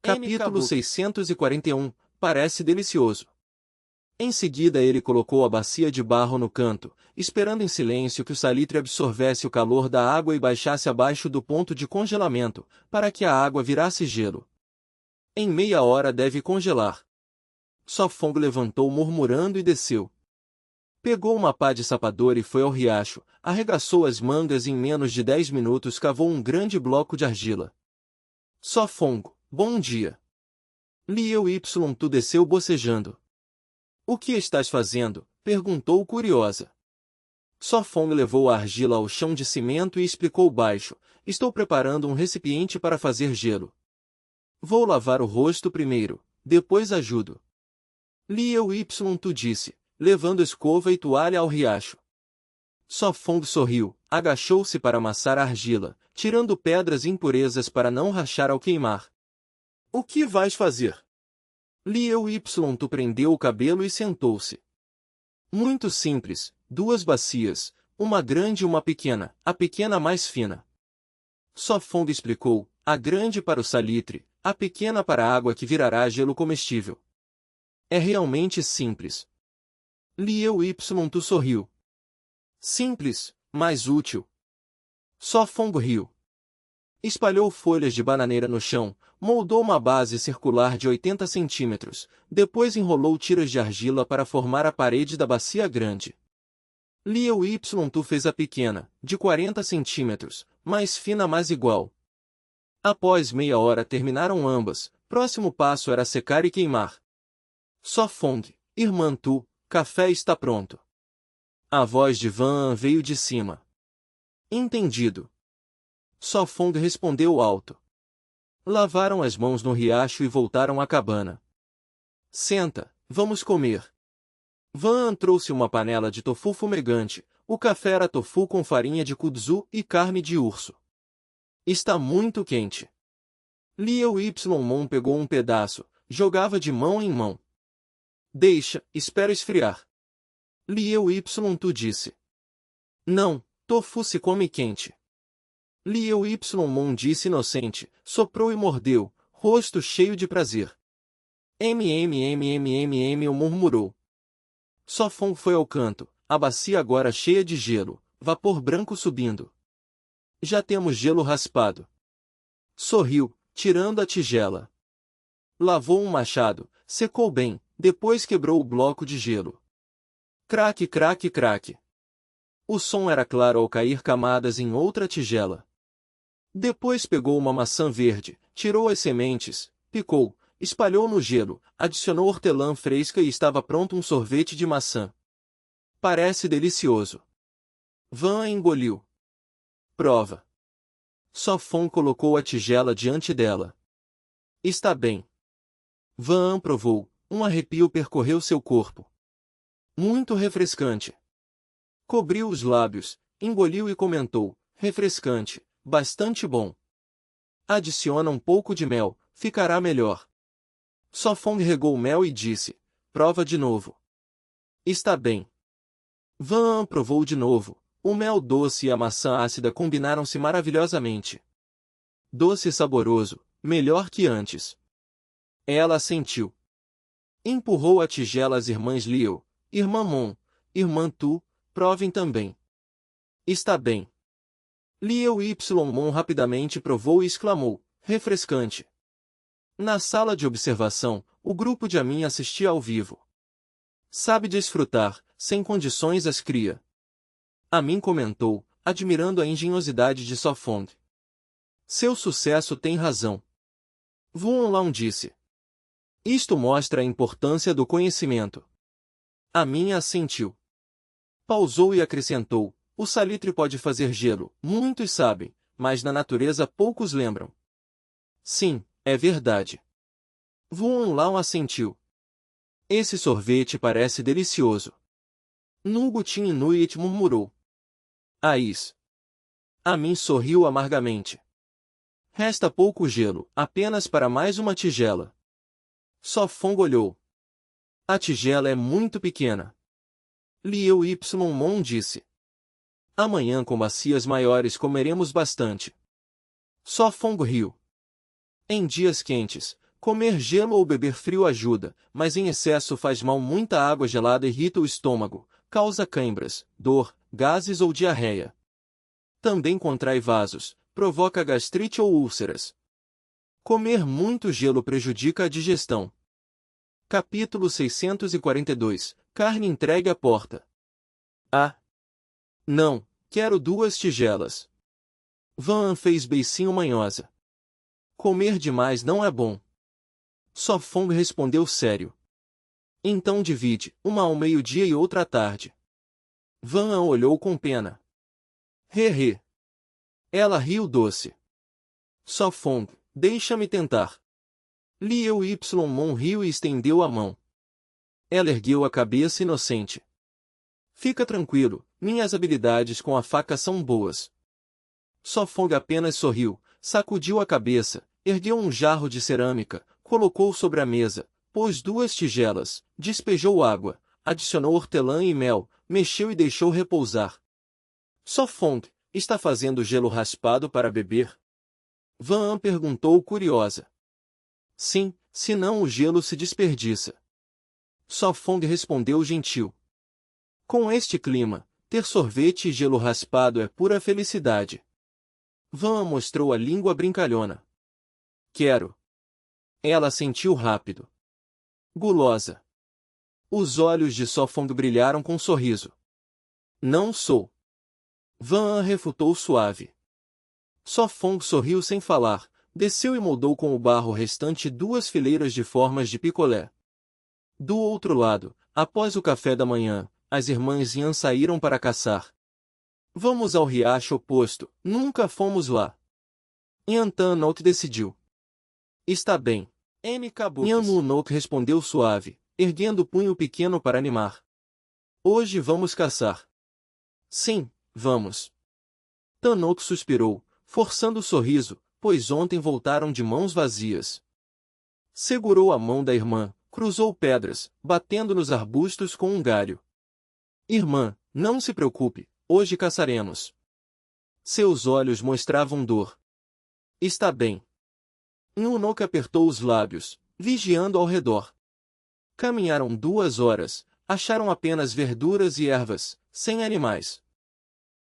Capítulo 641. Parece delicioso. Em seguida ele colocou a bacia de barro no canto, esperando em silêncio que o salitre absorvesse o calor da água e baixasse abaixo do ponto de congelamento, para que a água virasse gelo. Em meia hora deve congelar. Só Fong levantou murmurando e desceu. Pegou uma pá de sapador e foi ao riacho, arregaçou as mangas e em menos de 10 minutos cavou um grande bloco de argila. Só Fong, bom dia. Liu Y tu desceu bocejando. O que estás fazendo? Perguntou curiosa. Só Fong levou a argila ao chão de cimento e explicou baixo, estou preparando um recipiente para fazer gelo. Vou lavar o rosto primeiro, depois ajudo. Liu Y tu disse, levando escova e toalha ao riacho. Só Fong sorriu, agachou-se para amassar a argila, tirando pedras e impurezas para não rachar ao queimar. O que vais fazer? Liu Y tu prendeu o cabelo e sentou-se. Muito simples, 2 bacias, uma grande e uma pequena, a pequena mais fina. Só Fong explicou, a grande para o salitre, a pequena para a água que virará gelo comestível. É realmente simples. Liu Y tu sorriu. Simples, mas útil. Só Fong riu. Espalhou folhas de bananeira no chão, moldou uma base circular de 80 centímetros, depois enrolou tiras de argila para formar a parede da bacia grande. Liu Y tu fez a pequena, de 40 centímetros, mais fina mas igual. Após meia hora terminaram ambas, próximo passo era secar e queimar. Só Fong, irmã tu, café está pronto. A voz de Van veio de cima. Entendido. Só Fong respondeu alto. Lavaram as mãos no riacho e voltaram à cabana. Senta, vamos comer. Van trouxe uma panela de tofu fumegante, o café era tofu com farinha de kudzu e carne de urso. Está muito quente. Liu Y pegou um pedaço, jogava de mão em mão. Deixa, espera esfriar. Liu Y tu disse. Não, tofu se come quente. Liu Y disse inocente, soprou e mordeu, rosto cheio de prazer. Murmurou. Só Fong foi ao canto, a bacia agora cheia de gelo, vapor branco subindo. Já temos gelo raspado. Sorriu, tirando a tigela. Lavou um machado, secou bem, depois quebrou o bloco de gelo. Craque, craque, craque. O som era claro ao cair camadas em outra tigela. Depois pegou uma maçã verde, tirou as sementes, picou, espalhou no gelo, adicionou hortelã fresca e estava pronto um sorvete de maçã. Parece delicioso. Van engoliu. Prova. Só Fong colocou a tigela diante dela. Está bem. Van provou, um arrepio percorreu seu corpo. Muito refrescante. Cobriu os lábios, engoliu e comentou, refrescante. Bastante bom. Adiciona um pouco de mel, ficará melhor. Só Fong regou o mel e disse, prova de novo. Está bem. Van provou de novo, o mel doce e a maçã ácida combinaram-se maravilhosamente. Doce e saboroso, melhor que antes. Ela assentiu. Empurrou a tigela às irmãs Liu, irmã Mon, irmã Tu, provem também. Está bem. Liu Y rapidamente provou e exclamou, refrescante. Na sala de observação, o grupo de Amin assistia ao vivo. Sabe desfrutar, sem condições as cria. Amin comentou, admirando a engenhosidade de Só Fong. Seu sucesso tem razão. Vuan Lao disse. Isto mostra a importância do conhecimento. Amin assentiu. Pausou e acrescentou, o salitre pode fazer gelo, muitos sabem, mas na natureza poucos lembram. Sim, é verdade. Vuan Lao assentiu. Esse sorvete parece delicioso. Nugutin Inuit murmurou. Ais. Amin sorriu amargamente. Resta pouco gelo, apenas para mais uma tigela. Só Fong olhou. A tigela é muito pequena. Liu Y disse. Amanhã com bacias maiores comeremos bastante. Só Fong riu. Em dias quentes, Comer gelo ou beber frio ajuda, mas em excesso faz mal. Muita água gelada irrita o estômago, causa cãibras, dor, gases ou diarreia. Também contrai vasos, provoca gastrite ou úlceras. Comer muito gelo prejudica a digestão. Capítulo 642. Carne entregue à porta. Ah! Não, quero 2 tigelas. Van fez beicinho manhosa. Comer demais não é bom. Só Fong respondeu sério. Então divide, uma ao meio-dia e outra à tarde. Van olhou com pena. He. Ela riu doce. Só Fong, deixa-me tentar. Liu Ymon riu e estendeu a mão. Ela ergueu a cabeça inocente. Fica tranquilo, minhas habilidades com a faca são boas. Só Fong apenas sorriu, sacudiu a cabeça, ergueu um jarro de cerâmica, colocou sobre a mesa, pôs 2 tigelas, despejou água, adicionou hortelã e mel, mexeu e deixou repousar. Só Fong, está fazendo gelo raspado para beber? Van perguntou curiosa. Sim, senão o gelo se desperdiça. Só Fong respondeu gentil. Com este clima, ter sorvete e gelo raspado é pura felicidade. Van mostrou a língua brincalhona. Quero. Ela sentiu rápido. Gulosa. Os olhos de Só Fong brilharam com um sorriso. Não sou. Van refutou suave. Só Fong sorriu sem falar, desceu e moldou com o barro restante 2 fileiras de formas de picolé. Do outro lado, após o café da manhã, as irmãs Yan saíram para caçar. Vamos ao riacho oposto, nunca fomos lá. Yan Tanok decidiu. Está bem. Yan Munok respondeu suave, erguendo o punho pequeno para animar. Hoje vamos caçar. Sim, vamos. Tanok suspirou, forçando o sorriso, pois ontem voltaram de mãos vazias. Segurou a mão da irmã, cruzou pedras, batendo nos arbustos com um galho. Irmã, não se preocupe, hoje caçaremos. Seus olhos mostravam dor. Está bem. Nunok apertou os lábios, vigiando ao redor. Caminharam 2 horas, acharam apenas verduras e ervas, sem animais.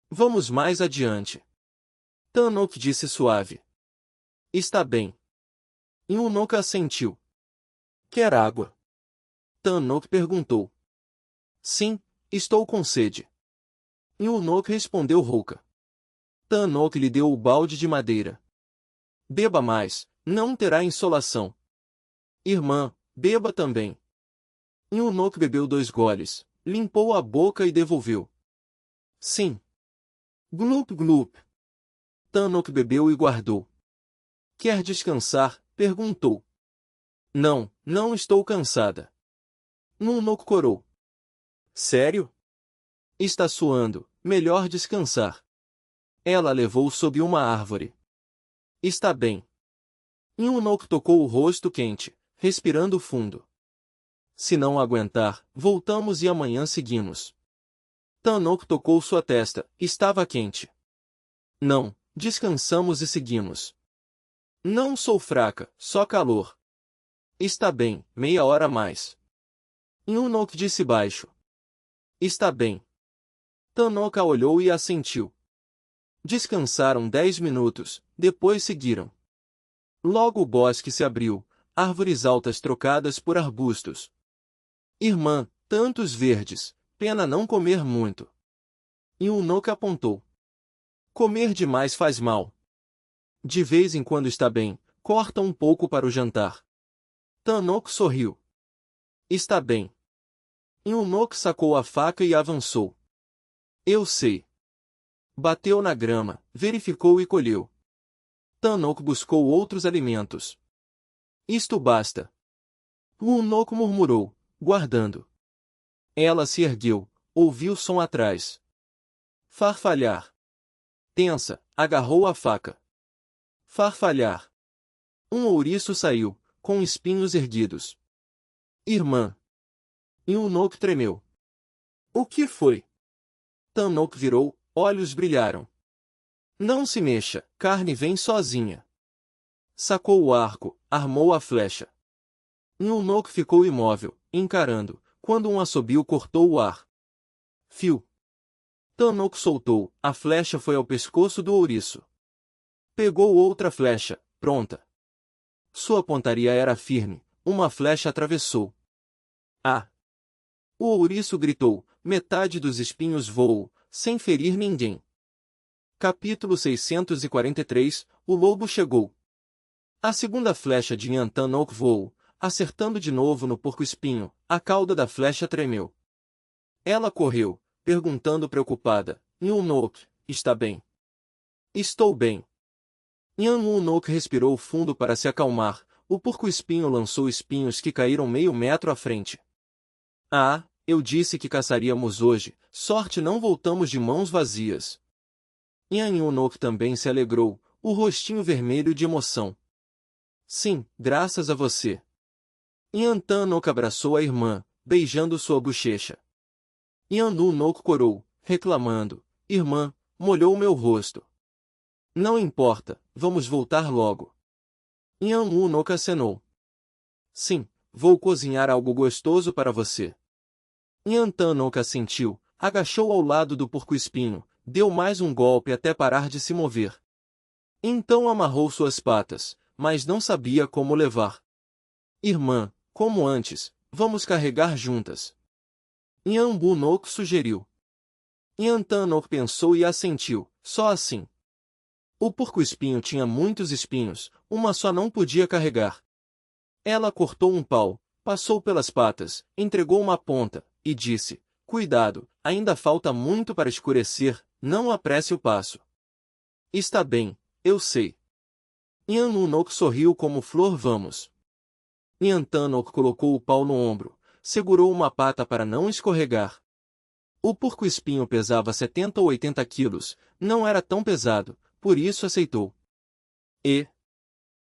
Vamos mais adiante. Tanok disse suave. Está bem. Nunok assentiu. Quer água? Tanok perguntou. Sim, estou com sede. Nunok respondeu rouca. Tanok lhe deu o balde de madeira. Beba mais, não terá insolação. Irmã, beba também. Nunok bebeu 2 goles, limpou a boca e devolveu. Sim. Glup glup. Tanok bebeu e guardou. Quer descansar? Perguntou. Não, não estou cansada. Nunok corou. Sério? Está suando, melhor descansar. Ela levou sob uma árvore. Está bem. Nunok tocou o rosto quente, respirando fundo. Se não aguentar, voltamos e amanhã seguimos. Tanok tocou sua testa, estava quente. Não, descansamos e seguimos. Não sou fraca, só calor. Está bem, meia hora mais. Nunok disse baixo. Está bem. Tanok olhou e assentiu. Descansaram 10 minutos, depois seguiram. Logo o bosque se abriu, árvores altas trocadas por arbustos. Irmã, tantos verdes, pena não comer muito. Nunok apontou. Comer demais faz mal. De vez em quando está bem, corta um pouco para o jantar. Tanok sorriu. Está bem. Nunok sacou a faca e avançou. Eu sei. Bateu na grama, verificou e colheu. Tanok buscou outros alimentos. Isto basta. Nunok murmurou, guardando. Ela se ergueu, ouviu som atrás. Farfalhar. Tensa, agarrou a faca. Farfalhar. Um ouriço saiu, com espinhos erguidos. Irmã. Nunok tremeu. O que foi? Tanok virou, olhos brilharam. Não se mexa, carne vem sozinha. Sacou o arco, armou a flecha. Nunok ficou imóvel, encarando, quando um assobio cortou o ar. Fio. Tanok soltou, a flecha foi ao pescoço do ouriço. Pegou outra flecha, pronta. Sua pontaria era firme, uma flecha atravessou. Ah! O ouriço gritou, metade dos espinhos voou, sem ferir ninguém. Capítulo 643, o lobo chegou. A segunda flecha de Nhan Tanok voou, acertando de novo no porco-espinho, a cauda da flecha tremeu. Ela correu, perguntando preocupada, Nunok, está bem? Estou bem. Nhan Nunok respirou fundo para se acalmar, o porco-espinho lançou espinhos que caíram meio metro à frente. Ah, eu disse que caçaríamos hoje, sorte não voltamos de mãos vazias. Nhan Nunok também se alegrou, o rostinho vermelho de emoção. Sim, graças a você. Nhan Tanok abraçou a irmã, beijando sua bochecha. Nhan Nunok corou, reclamando, irmã, molhou meu rosto. Não importa, vamos voltar logo. Nhan Nunok acenou. Sim, vou cozinhar algo gostoso para você. Nhan Tanok assentiu, agachou ao lado do porco-espinho, deu mais um golpe até parar de se mover. Então amarrou suas patas, mas não sabia como levar. Irmã, como antes, vamos carregar juntas. Nhan Nunok sugeriu. Nhan Tanok pensou e assentiu, só assim. O porco-espinho tinha muitos espinhos, uma só não podia carregar. Ela cortou um pau, passou pelas patas, entregou uma ponta, e disse, cuidado, ainda falta muito para escurecer, não apresse o passo. Está bem, eu sei. Nhan Nunok sorriu como flor vamos. Nhan Tanok colocou o pau no ombro, segurou uma pata para não escorregar. O porco-espinho pesava 70 ou 80 quilos, não era tão pesado, por isso aceitou. E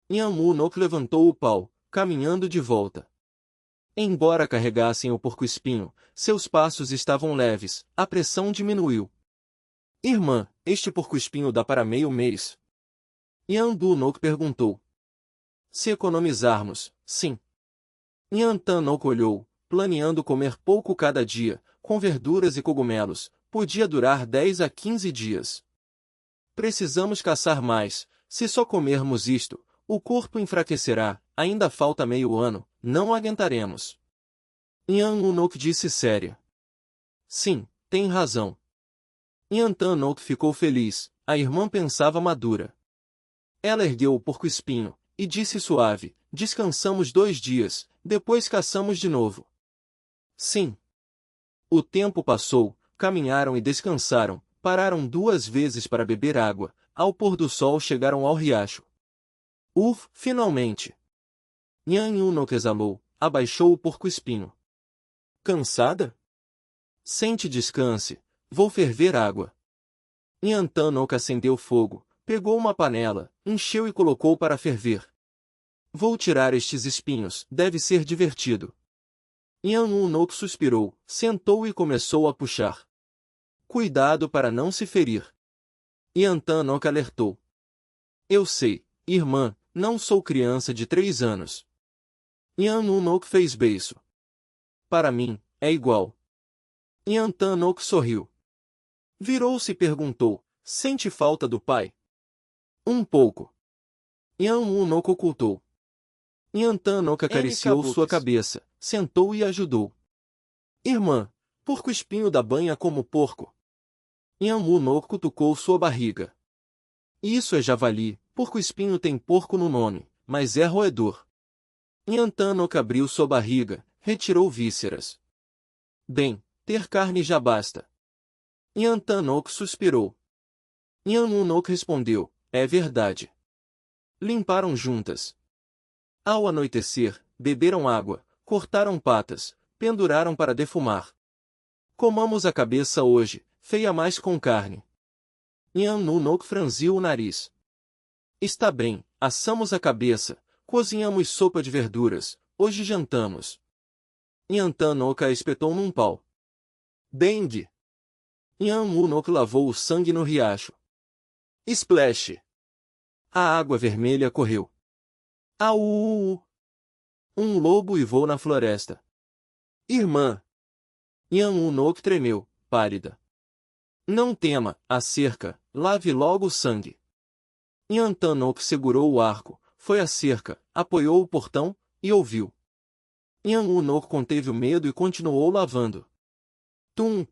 Nhan Nunok levantou o pau, caminhando de volta. Embora carregassem o porco-espinho, seus passos estavam leves, a pressão diminuiu. Irmã, este porco-espinho dá para meio mês? Nhan Nunok perguntou. Se economizarmos, sim. Nhan Tanok olhou, planeando comer pouco cada dia, com verduras e cogumelos, podia durar 10 a 15 dias. Precisamos caçar mais, se só comermos isto, o corpo enfraquecerá, ainda falta meio ano, não aguentaremos. Nhan Nunok disse séria. Sim, tem razão. Nhan Tanok ficou feliz, a irmã pensava madura. Ela ergueu o porco-espinho, e disse suave, descansamos 2 dias, depois caçamos de novo. Sim. O tempo passou, caminharam e descansaram, pararam 2 vezes para beber água, ao pôr do sol chegaram ao riacho. Finalmente! Nhan Nunok exalou, abaixou o porco-espinho. Cansada? Sente e descanse, vou ferver água. Nhan Tanok acendeu fogo, pegou uma panela, encheu e colocou para ferver. Vou tirar estes espinhos, deve ser divertido. Nhan Nunok suspirou, sentou e começou a puxar. Cuidado para não se ferir. Nhan Tanok alertou. Eu sei, irmã, não sou criança de 3 anos. Nhan Nunok fez beiço. Para mim, é igual. Nhan Tanok sorriu. Virou-se e perguntou, sente falta do pai? Um pouco. Nhan Nunok ocultou. Nhan Tanok acariciou sua cabeça, sentou e ajudou. Irmã, porco-espinho dá banha como porco. Nhan Nunok cutucou sua barriga. Isso é javali, porco-espinho tem porco no nome, mas é roedor. Nhan Tanok abriu sua barriga, retirou vísceras. Bem, ter carne já basta. Nhan Tanok suspirou. Nhan Nunok respondeu, é verdade. Limparam juntas. Ao anoitecer, beberam água, cortaram patas, penduraram para defumar. Comamos a cabeça hoje, feia mais com carne. Nhan Nunok franziu o nariz. Está bem, assamos a cabeça, cozinhamos sopa de verduras, hoje jantamos. Nhan Tanok a espetou num pau. Dengue! Nhan Nunok lavou o sangue no riacho. Splash! A água vermelha correu. Au! Um lobo uivou na floresta. Irmã! Yan-Unok tremeu, pálida. Não tema, a cerca, lave logo o sangue. Yan-Tanok segurou o arco, foi à cerca, apoiou o portão, e ouviu. Yan-Unok conteve o medo e continuou lavando. Tum!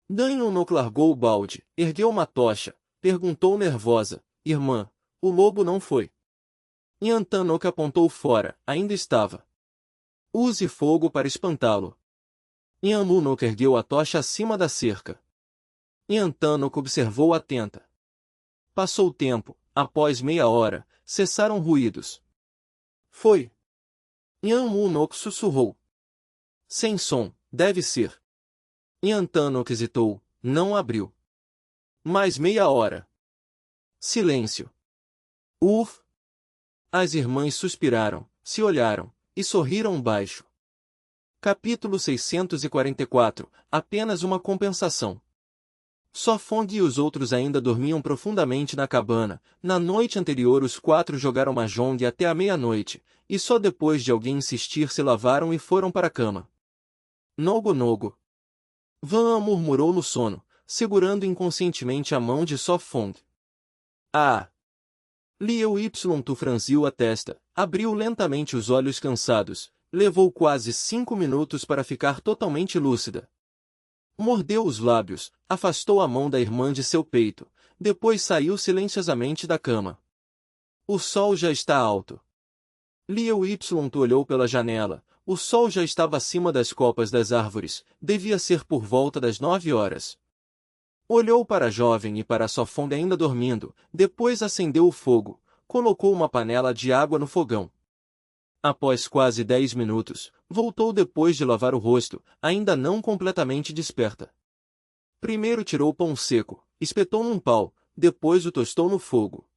Dan-Unok largou o balde, ergueu uma tocha, perguntou nervosa, irmã, o lobo não foi? Yan-Tanok apontou fora, ainda estava. Use fogo para espantá-lo. Yan-Unok ergueu a tocha acima da cerca. Yan-Tanok observou atenta. Passou o tempo, após meia hora, cessaram ruídos. Foi. Yan-Unok sussurrou. Sem som, deve ser. Yan-Tanok hesitou, não abriu. Mais meia hora. Silêncio. Uf! As irmãs suspiraram, se olharam, e sorriram baixo. Capítulo 644, apenas uma compensação. Só Fong e os outros ainda dormiam profundamente na cabana. Na noite anterior os 4 jogaram mahjong até a meia-noite, e só depois de alguém insistir se lavaram e foram para a cama. Nogo Nogo. Van murmurou no sono, segurando inconscientemente a mão de So Fong. Ah! Liu Y franziu a testa, abriu lentamente os olhos cansados, levou quase 5 minutos para ficar totalmente lúcida. Mordeu os lábios, afastou a mão da irmã de seu peito, depois saiu silenciosamente da cama. O sol já está alto. Liu Y olhou pela janela, o sol já estava acima das copas das árvores, devia ser por volta das 9 horas. Olhou para a jovem e para a Sofong ainda dormindo, depois acendeu o fogo, colocou uma panela de água no fogão. Após quase 10 minutos, voltou depois de lavar o rosto, ainda não completamente desperta. Primeiro tirou o pão seco, espetou num pau, depois o tostou no fogo.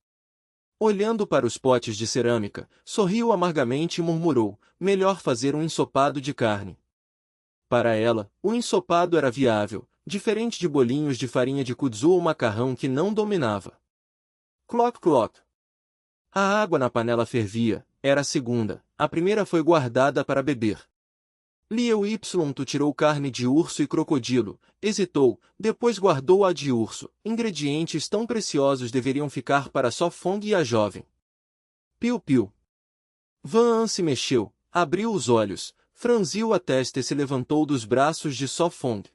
Olhando para os potes de cerâmica, sorriu amargamente e murmurou, melhor fazer um ensopado de carne. Para ela, o ensopado era viável, diferente de bolinhos de farinha de kudzu ou macarrão que não dominava. Cloc cloc. A água na panela fervia, era a segunda, a primeira foi guardada para beber. Liu Y tirou carne de urso e crocodilo, hesitou, depois guardou a de urso. Ingredientes tão preciosos deveriam ficar para só Fong e a jovem. Piu-piu. Van se mexeu, abriu os olhos, franziu a testa e se levantou dos braços de So Fong.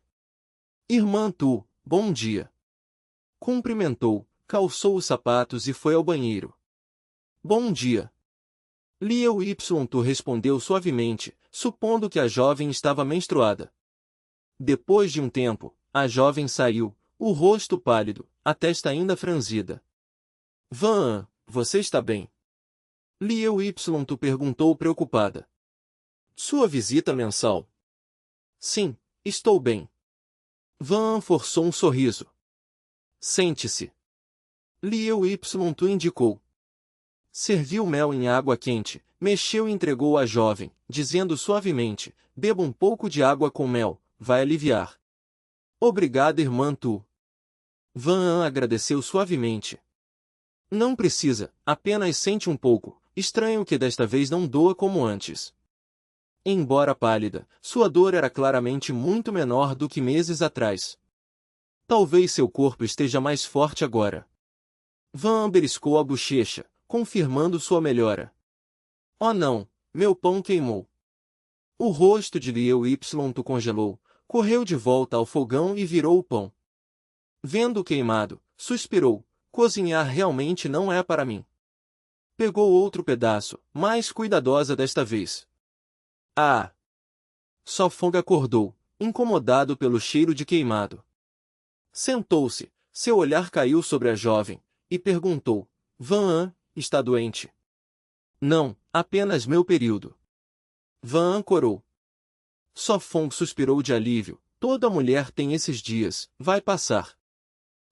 Irmã Tu, bom dia. Cumprimentou, calçou os sapatos e foi ao banheiro. Bom dia. Liu Y Tu respondeu suavemente, supondo que a jovem estava menstruada. Depois de um tempo, a jovem saiu, o rosto pálido, a testa ainda franzida. Van, você está bem? Liu Y Tu perguntou preocupada. Sua visita mensal? Sim, estou bem. Van forçou um sorriso. Sente-se. Liu Y Tu indicou. Serviu mel em água quente, mexeu e entregou à jovem, dizendo suavemente, beba um pouco de água com mel, vai aliviar. Obrigada, irmã Tu. Van agradeceu suavemente. Não precisa, apenas sente um pouco, estranho que desta vez não doa como antes. Embora pálida, sua dor era claramente muito menor do que meses atrás. Talvez seu corpo esteja mais forte agora. Van beliscou a bochecha, confirmando sua melhora. Oh não, meu pão queimou. O rosto de Liu Y Tu congelou, correu de volta ao fogão e virou o pão. Vendo o queimado, suspirou, cozinhar realmente não é para mim. Pegou outro pedaço, mais cuidadosa desta vez. Ah! So Fong acordou, incomodado pelo cheiro de queimado. Sentou-se, seu olhar caiu sobre a jovem, e perguntou, Van está doente? Não, apenas meu período. Van corou. So Fong suspirou de alívio, toda mulher tem esses dias, vai passar.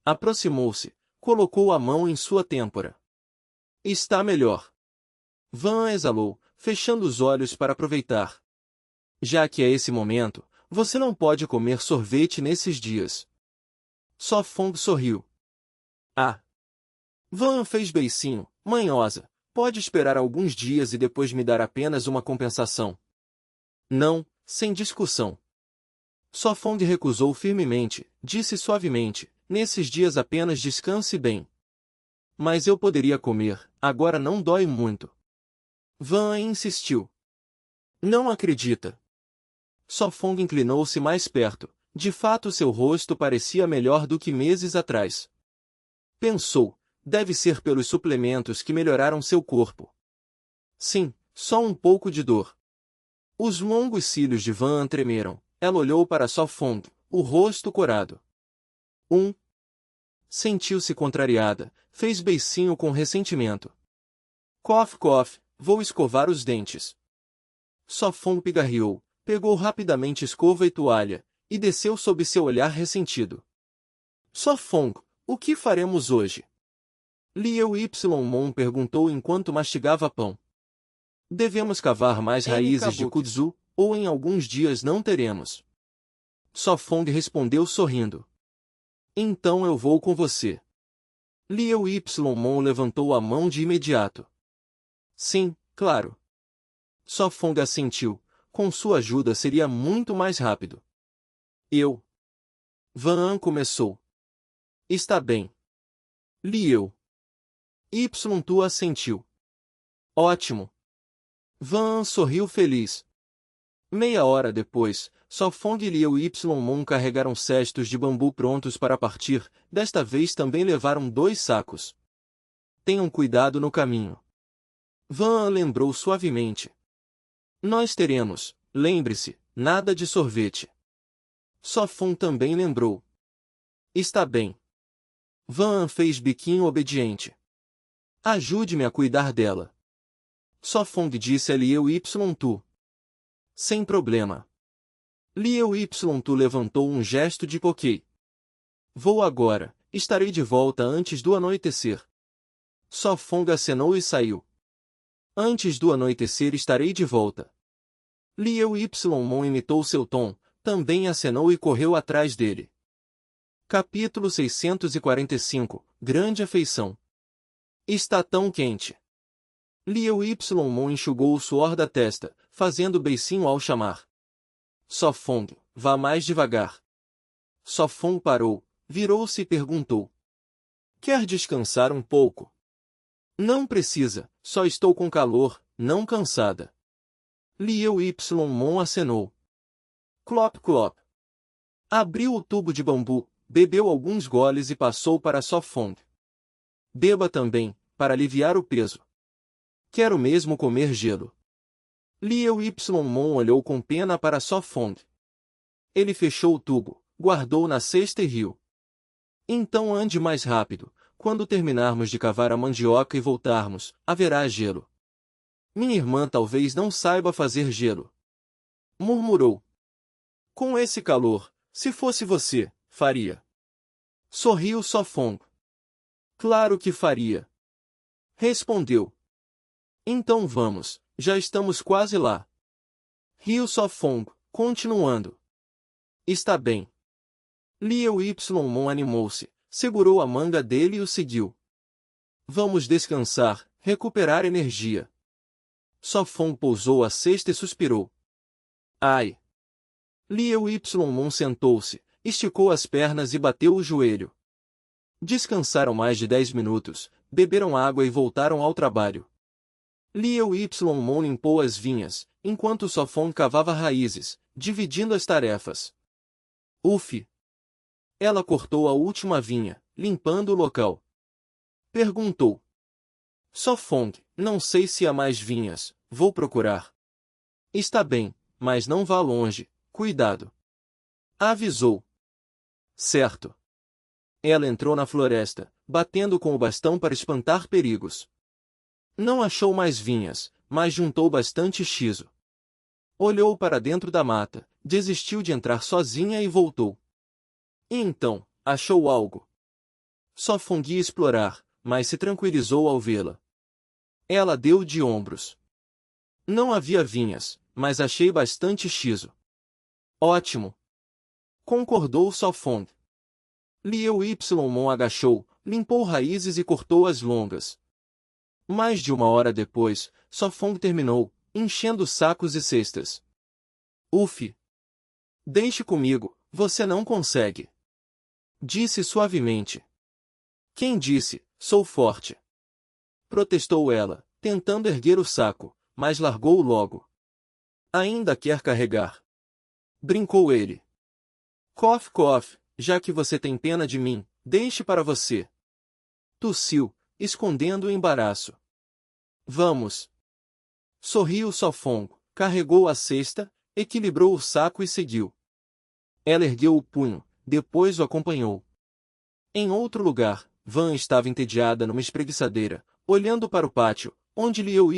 Aproximou-se, colocou a mão em sua têmpora. Está melhor. Van exalou, fechando os olhos para aproveitar. Já que é esse momento, você não pode comer sorvete nesses dias. So Fong sorriu. Ah! Van fez beicinho, manhosa, Pode esperar alguns dias e depois me dar apenas uma compensação. Não, sem discussão. Sofong recusou firmemente, disse suavemente, nesses dias apenas descanse bem. Mas eu poderia comer, agora não dói muito. Van insistiu. Não acredita. Sofong inclinou-se mais perto. De fato seu rosto parecia melhor do que meses atrás. Pensou, deve ser pelos suplementos que melhoraram seu corpo. Sim, só um pouco de dor. Os longos cílios de Van tremeram. Ela olhou para Sofong, o rosto corado. Sentiu-se contrariada, fez beicinho com ressentimento. Cof, cof, vou escovar os dentes. Sofong pigarreou, pegou rapidamente escova e toalha, e desceu sob seu olhar ressentido. Sofong, o que faremos hoje? Liu Ypsilon perguntou enquanto mastigava pão. Devemos cavar mais raízes de kudzu, ou em alguns dias não teremos. Sofong respondeu sorrindo. Então eu vou com você. Liu Ypsilon levantou a mão de imediato. Sim, claro. Sofong assentiu. Com sua ajuda seria muito mais rápido. Van começou. Está bem. Liu. Tu assentiu. Ótimo. Van sorriu feliz. Meia hora depois, Sofong e Liu Ypsilon carregaram cestos de bambu prontos para partir, desta vez também levaram 2 sacos. Tenham cuidado no caminho. Van lembrou suavemente. Nós teremos, lembre-se, nada de sorvete. Sofong também lembrou. Está bem. Van fez biquinho obediente. Ajude-me a cuidar dela. Sofong disse a Liu Tu. Sem problema. Liu Tu levantou um gesto de ok. Vou agora, estarei de volta antes do anoitecer. Sofong acenou e saiu. Antes do anoitecer estarei de volta. Liu imitou seu tom, também acenou e correu atrás dele. Capítulo 645 – Grande afeição. Está tão quente. Liu enxugou o suor da testa, fazendo beicinho ao chamar. Sofong, vá mais devagar. Sofong parou, virou-se e perguntou. Quer descansar um pouco? Não precisa, só estou com calor, não cansada. Liu acenou. Clop clop. Abriu o tubo de bambu, bebeu alguns goles e passou para Sofong. Beba também, para aliviar o peso. Quero mesmo comer gelo. Liu olhou com pena para Sofong. Ele fechou o tubo, guardou na cesta e riu. Então ande mais rápido, quando terminarmos de cavar a mandioca e voltarmos, haverá gelo. Minha irmã talvez não saiba fazer gelo. Murmurou. Com esse calor, se fosse você, faria. Sorriu Sofong. Claro que faria. Respondeu. Então vamos, já estamos quase lá. Riu Sofong, continuando. Está bem. Liu animou-se, segurou a manga dele e o seguiu. Vamos descansar, recuperar energia. Sofong pousou a cesta e suspirou. Ai! Liu sentou-se, esticou as pernas e bateu o joelho. Descansaram mais de 10 minutos, beberam água e voltaram ao trabalho. Liu limpou as vinhas, enquanto Sofong cavava raízes, dividindo as tarefas. Uf! Ela cortou a última vinha, limpando o local. Perguntou. Sofong, não sei se há mais vinhas, vou procurar. Está bem, mas não vá longe, cuidado. Avisou. Certo. Ela entrou na floresta, batendo com o bastão para espantar perigos. Não achou mais vinhas, mas juntou bastante xiso. Olhou para dentro da mata, desistiu de entrar sozinha e voltou. E então, achou algo. Sofong ia explorar, mas se tranquilizou ao vê-la. Ela deu de ombros. Não havia vinhas, mas achei bastante xiso. Ótimo! Concordou Sofong. Liu agachou, limpou raízes e cortou as longas. Mais de 1 hora depois, Sofong terminou, enchendo sacos e cestas. Uf! Deixe comigo, você não consegue. Disse suavemente. Quem disse, sou forte? Protestou ela, tentando erguer o saco, mas largou-o logo. Ainda quer carregar? Brincou ele. Cof, cof, já que você tem pena de mim, deixe para você. Tossiu, escondendo o embaraço. Vamos. Sorriu Sofong, carregou a cesta, equilibrou o saco e seguiu. Ela ergueu o punho, depois o acompanhou. Em outro lugar, Van estava entediada numa espreguiçadeira, olhando para o pátio, onde Liu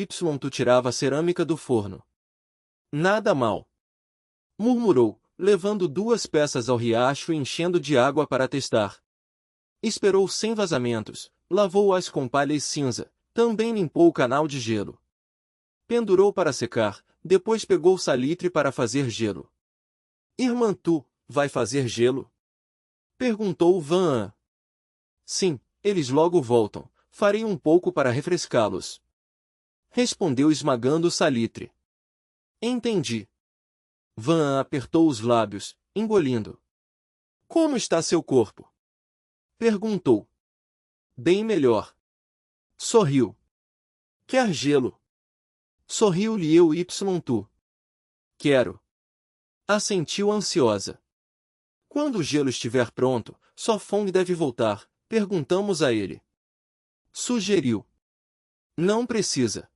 Tu tirava a cerâmica do forno. Nada mal. Murmurou, levando 2 peças ao riacho e enchendo de água para testar. Esperou sem vazamentos, lavou-as com palha e cinza, também limpou o canal de gelo. Pendurou para secar, depois pegou salitre para fazer gelo. Irmã Tu, vai fazer gelo? Perguntou Van. Sim, eles logo voltam, farei um pouco para refrescá-los. Respondeu esmagando o salitre. Entendi. Van apertou os lábios, engolindo. Como está seu corpo? Perguntou. Bem melhor. Sorriu. Quer gelo? Sorriu Liu Tu. Quero. Assentiu ansiosa. Quando o gelo estiver pronto, Sofong deve voltar, perguntamos a ele. Sugeriu. Não precisa.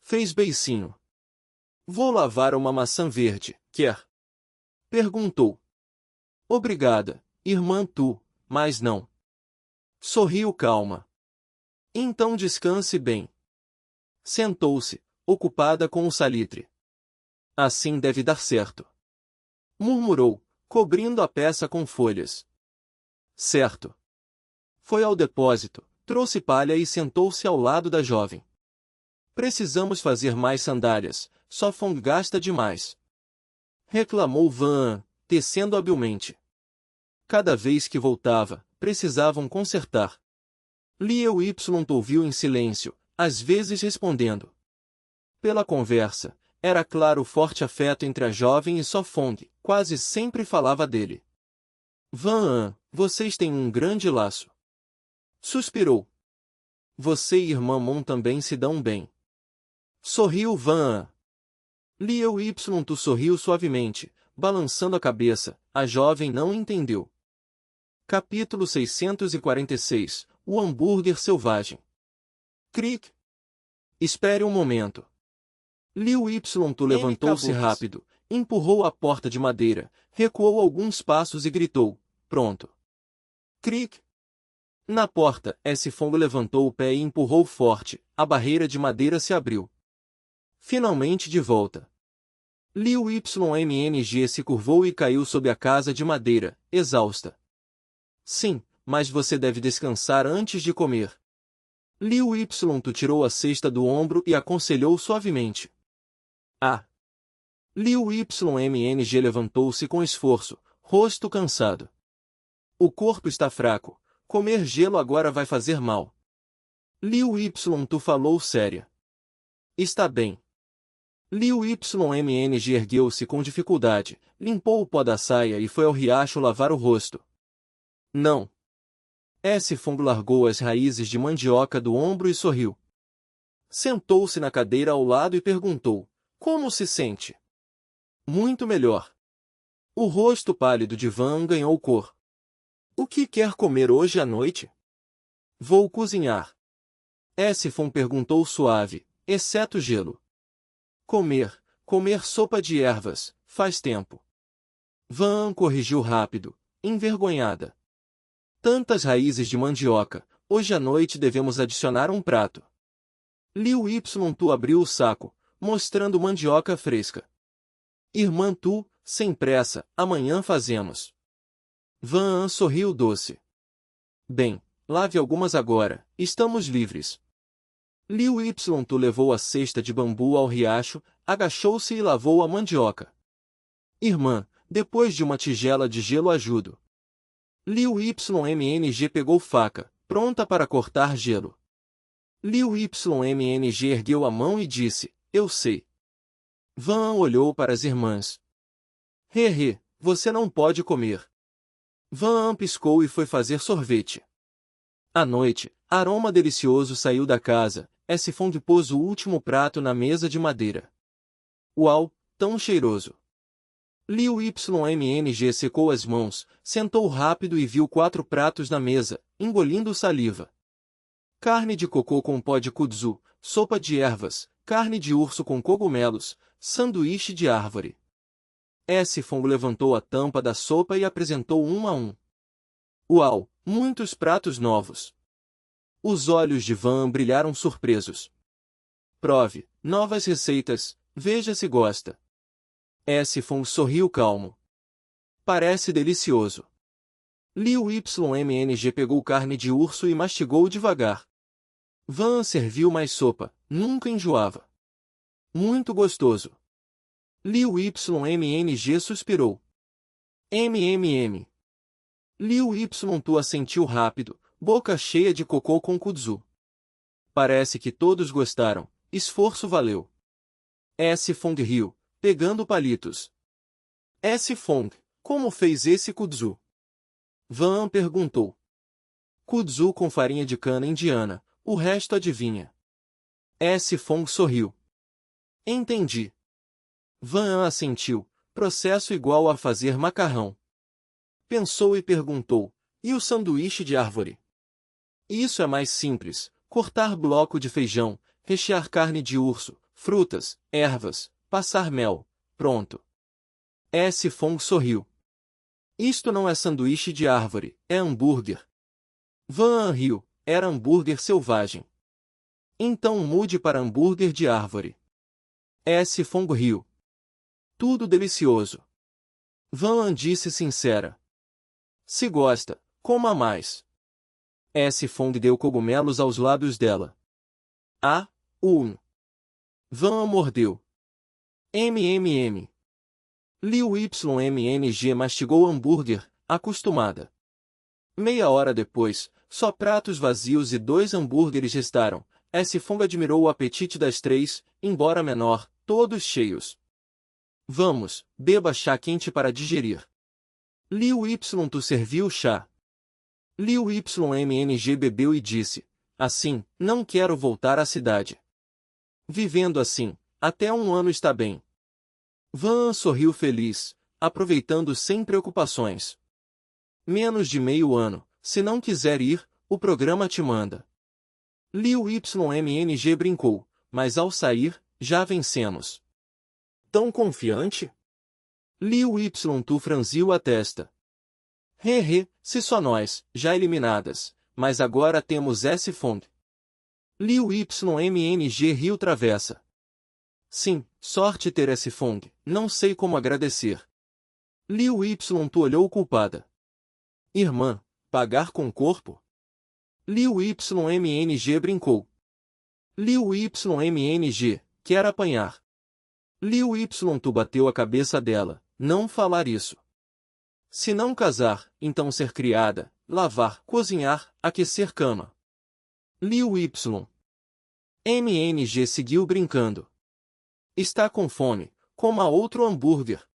Fez beicinho. Vou lavar uma maçã verde, quer? Perguntou. Obrigada, irmã Tu, mas não. Sorriu calma. Então descanse bem. Sentou-se, ocupada com o salitre. Assim deve dar certo. Murmurou, cobrindo a peça com folhas. Certo. Foi ao depósito, trouxe palha e sentou-se ao lado da jovem. Precisamos fazer mais sandálias, Sofong gasta demais. Reclamou Van, tecendo habilmente. Cada vez que voltava, precisavam consertar. Liu ouviu em silêncio, às vezes respondendo. Pela conversa, era claro o forte afeto entre a jovem e Sofong, quase sempre falava dele. Van, vocês têm um grande laço. Suspirou. Você e irmã Mon também se dão bem. Sorriu Van. Liu Tu sorriu suavemente, balançando a cabeça, a jovem não entendeu. Capítulo 646, o hambúrguer selvagem. Cric. Espere um momento. Liu Tu levantou-se rápido, empurrou a porta de madeira, recuou alguns passos e gritou, pronto. Cric. Na porta, Sofong levantou o pé e empurrou forte, a barreira de madeira se abriu. Finalmente de volta. Liu se curvou e caiu sob a casa de madeira, exausta. Sim, mas você deve descansar antes de comer. Liu Tu tirou a cesta do ombro e aconselhou suavemente. Ah! Liu levantou-se com esforço, rosto cansado. O corpo está fraco, comer gelo agora vai fazer mal. Liu Tu falou séria. Está bem. Liu ergueu-se com dificuldade, limpou o pó da saia e foi ao riacho lavar o rosto. Não. Sofong largou as raízes de mandioca do ombro e sorriu. Sentou-se na cadeira ao lado e perguntou, como se sente? Muito melhor. O rosto pálido de Van ganhou cor. O que quer comer hoje à noite? Vou cozinhar. Sofong perguntou suave, exceto gelo. Comer sopa de ervas, faz tempo. Van corrigiu rápido, envergonhada. Tantas raízes de mandioca, hoje à noite devemos adicionar um prato. Liu Tu abriu o saco, mostrando mandioca fresca. Irmã Tu, sem pressa, amanhã fazemos. Van sorriu doce. Bem, lave algumas agora, estamos livres. Liu Tu levou a cesta de bambu ao riacho, agachou-se e lavou a mandioca. Irmã, depois de uma tigela de gelo ajudo. Liu pegou faca, pronta para cortar gelo. Liu Ymmng ergueu a mão e disse, eu sei. Van olhou para as irmãs. He, você não pode comer. Van piscou e foi fazer sorvete. À noite, aroma delicioso saiu da casa, Fong pôs o último prato na mesa de madeira. Uau, tão cheiroso! Liu Ymmng secou as mãos, sentou rápido e viu 4 pratos na mesa, engolindo saliva. Carne de cocô com pó de kudzu, sopa de ervas, carne de urso com cogumelos, sanduíche de árvore. Fong levantou a tampa da sopa e apresentou um a um. Uau, muitos pratos novos! Os olhos de Van brilharam surpresos. Prove, novas receitas, veja se gosta. Fong sorriu calmo. Parece delicioso. Liu Ymmng pegou carne de urso e mastigou devagar. Van serviu mais sopa, nunca enjoava. Muito gostoso. Liu Ymmng suspirou. Liu Tu assentiu rápido, boca cheia de cocô com kudzu. Parece que todos gostaram, esforço valeu. Fong riu, pegando palitos. Fong, como fez esse kudzu? Van perguntou. Kudzu com farinha de cana indiana, o resto adivinha. Fong sorriu. Entendi. Van assentiu, processo igual a fazer macarrão. Pensou e perguntou, e o sanduíche de árvore? Isso é mais simples, cortar bloco de feijão, rechear carne de urso, frutas, ervas, passar mel, pronto. Fong sorriu. Isto não é sanduíche de árvore, é hambúrguer. Van riu, era hambúrguer selvagem. Então mude para hambúrguer de árvore. Fong riu. Tudo delicioso. Van disse sincera. Se gosta, coma mais. Fong deu cogumelos aos lábios dela. Ah, Van mordeu. Liu Ymmng mastigou hambúrguer, acostumada. Meia hora depois, só pratos vazios e 2 hambúrgueres restaram. Fong admirou o apetite das 3, embora menor, todos cheios. Vamos, beba chá quente para digerir. Liu Tu serviu chá. Liu Ymmng bebeu e disse, assim, não quero voltar à cidade. Vivendo assim, até 1 ano está bem. Van sorriu feliz, aproveitando sem preocupações. Menos de meio ano, se não quiser ir, o programa te manda. Liu Ymmng brincou, mas ao sair, já vencemos. Tão confiante? Liu Tu franziu a testa. Se só nós, já eliminadas, mas agora temos Fong. Liu Ymmng riu travessa. Sim, sorte ter Fong, não sei como agradecer. Liu Tu olhou culpada. Irmã, pagar com corpo? Liu Ymmng brincou. Liu Ymmng, quer apanhar. Liu Tu bateu a cabeça dela, não falar isso. Se não casar, então ser criada, lavar, cozinhar, aquecer cama. Liu Mng seguiu brincando. Está com fome, coma outro hambúrguer.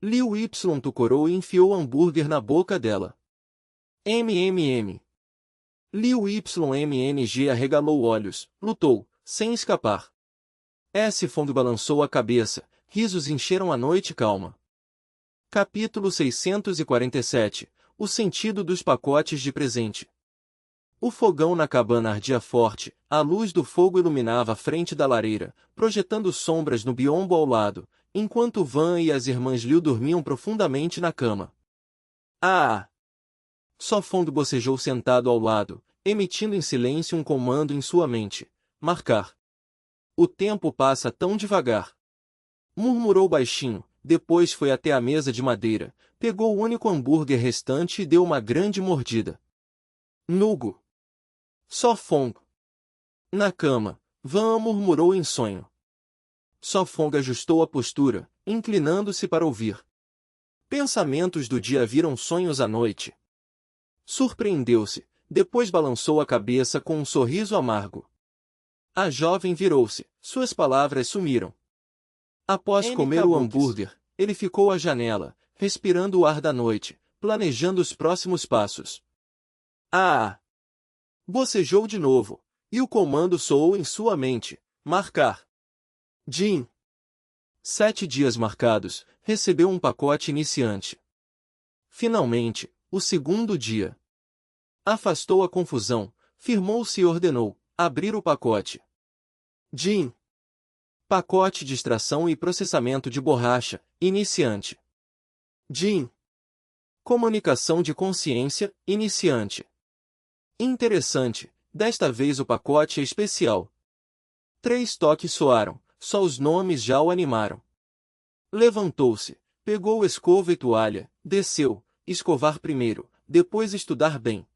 Liu Tu corou e enfiou o hambúrguer na boca dela. Liu Mng arregalou olhos, lutou, sem escapar. Fong balançou a cabeça, risos encheram a noite calma. Capítulo 647 O sentido dos pacotes de presente. O fogão na cabana ardia forte, a luz do fogo iluminava a frente da lareira, projetando sombras no biombo ao lado, enquanto Van e as irmãs Liu dormiam profundamente na cama. Ah! Só Fong bocejou sentado ao lado, emitindo em silêncio um comando em sua mente. Marcar. O tempo passa tão devagar. Murmurou baixinho, depois foi até a mesa de madeira, pegou o único hambúrguer restante e deu uma grande mordida. Nugo. Só Fong. Na cama, Van murmurou em sonho. Só Fong ajustou a postura, inclinando-se para ouvir. Pensamentos do dia viram sonhos à noite. Surpreendeu-se, depois balançou a cabeça com um sorriso amargo. A jovem virou-se. Suas palavras sumiram. Após comer o hambúrguer, ele ficou à janela, respirando o ar da noite, planejando os próximos passos. Ah! Bocejou de novo, e o comando soou em sua mente. Marcar. Jim. 7 dias marcados, recebeu um pacote iniciante. Finalmente, o segundo dia. Afastou a confusão, firmou-se e ordenou, abrir o pacote. Jim. Pacote de extração e processamento de borracha, iniciante. Jim. Comunicação de consciência, iniciante. Interessante, desta vez o pacote é especial. 3 toques soaram, só os nomes já o animaram. Levantou-se, pegou escova e toalha, desceu, escovar primeiro, depois estudar bem.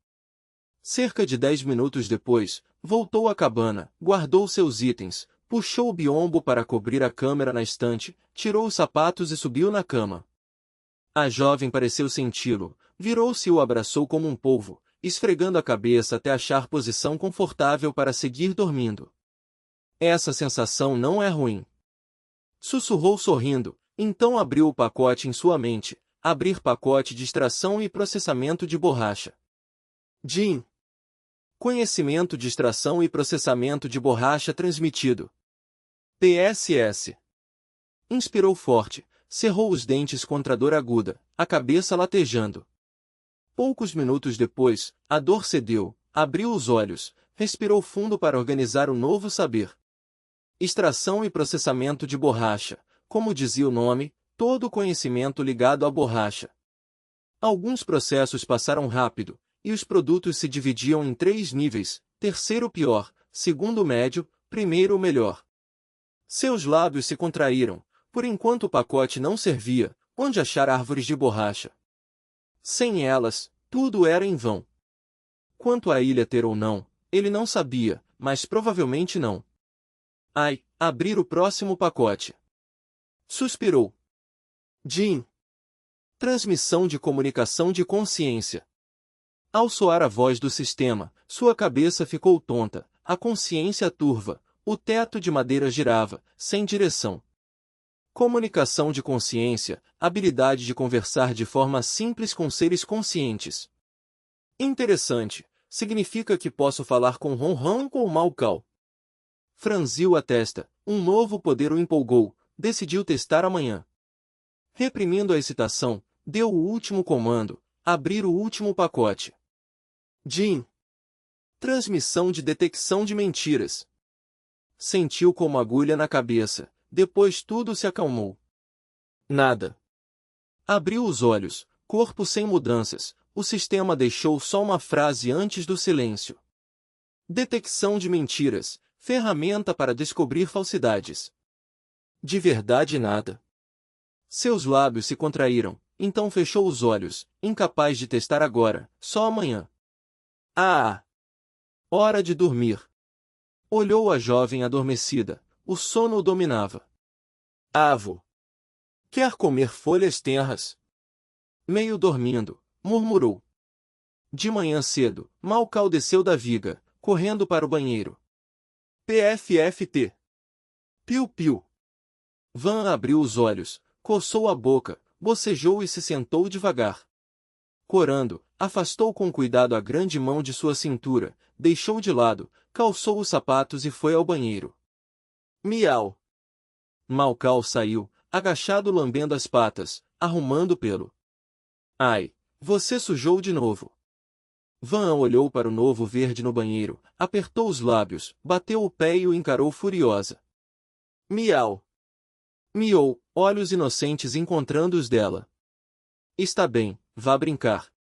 Cerca de 10 minutos depois, voltou à cabana, guardou seus itens, puxou o biombo para cobrir a câmera na estante, tirou os sapatos e subiu na cama. A jovem pareceu senti-lo, virou-se e o abraçou como um polvo, esfregando a cabeça até achar posição confortável para seguir dormindo. Essa sensação não é ruim. Sussurrou sorrindo, então abriu o pacote em sua mente, abrir pacote de extração e processamento de borracha. Jim. Conhecimento de extração e processamento de borracha transmitido. PSS. Inspirou forte, cerrou os dentes contra a dor aguda, a cabeça latejando. Poucos minutos depois, a dor cedeu, abriu os olhos, respirou fundo para organizar o novo saber. Extração e processamento de borracha, como dizia o nome, todo o conhecimento ligado à borracha. Alguns processos passaram rápido, e os produtos se dividiam em 3 níveis, terceiro pior, segundo médio, primeiro melhor. Seus lábios se contraíram, por enquanto o pacote não servia, onde achar árvores de borracha? Sem elas, tudo era em vão. Quanto à ilha ter ou não, ele não sabia, mas provavelmente não. Ai, abrir o próximo pacote. Suspirou. Jim. Transmissão de comunicação de consciência. Ao soar a voz do sistema, sua cabeça ficou tonta, a consciência turva, o teto de madeira girava, sem direção. Comunicação de consciência, habilidade de conversar de forma simples com seres conscientes. Interessante, significa que posso falar com Ron ou Malcal. Franziu a testa, um novo poder o empolgou, decidiu testar amanhã. Reprimindo a excitação, deu o último comando, abrir o último pacote. Jim. Transmissão de detecção de mentiras. Sentiu como agulha na cabeça, depois tudo se acalmou. Nada. Abriu os olhos, corpo sem mudanças, o sistema deixou só uma frase antes do silêncio. Detecção de mentiras, ferramenta para descobrir falsidades. De verdade nada. Seus lábios se contraíram, então fechou os olhos, incapaz de testar agora, só amanhã. Ah! Hora de dormir. Olhou a jovem adormecida, o sono o dominava. Avo! Quer comer folhas tenras? Meio dormindo, murmurou. De manhã cedo, Malcal desceu da viga, correndo para o banheiro. PFFT. Piu-piu. Van abriu os olhos, coçou a boca, bocejou e se sentou devagar. Corando, afastou com cuidado a grande mão de sua cintura, deixou de lado, calçou os sapatos e foi ao banheiro. Miau. Malcal saiu, agachado lambendo as patas, arrumando o pelo. Ai, você sujou de novo. Van olhou para o novo verde no banheiro, apertou os lábios, bateu o pé e o encarou furiosa. Miau. Miou, olhos inocentes encontrando os dela. Está bem, vá brincar.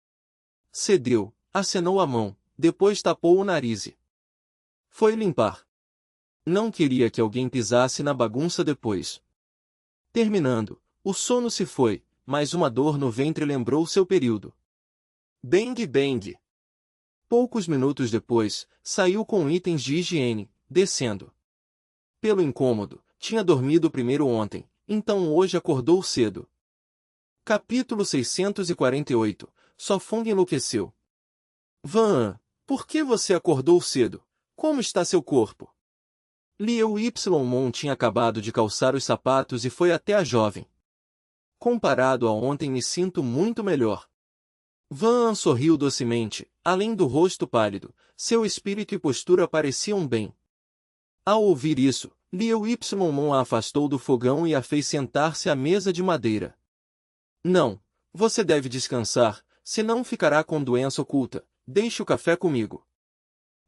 Cedeu, acenou a mão, depois tapou o nariz. Foi limpar. Não queria que alguém pisasse na bagunça depois. Terminando, o sono se foi, mas uma dor no ventre lembrou seu período. Bang bang. Poucos minutos depois, saiu com itens de higiene, descendo. Pelo incômodo, tinha dormido primeiro ontem, então hoje acordou cedo. Capítulo 648. Sofong enlouqueceu. Van, por que você acordou cedo? Como está seu corpo? Liu Ypsilon tinha acabado de calçar os sapatos e foi até a jovem. Comparado a ontem me sinto muito melhor. Van sorriu docemente, além do rosto pálido, seu espírito e postura pareciam bem. Ao ouvir isso, Liu Ypsilon a afastou do fogão e a fez sentar-se à mesa de madeira. Não, você deve descansar, senão ficará com doença oculta. Deixe o café comigo.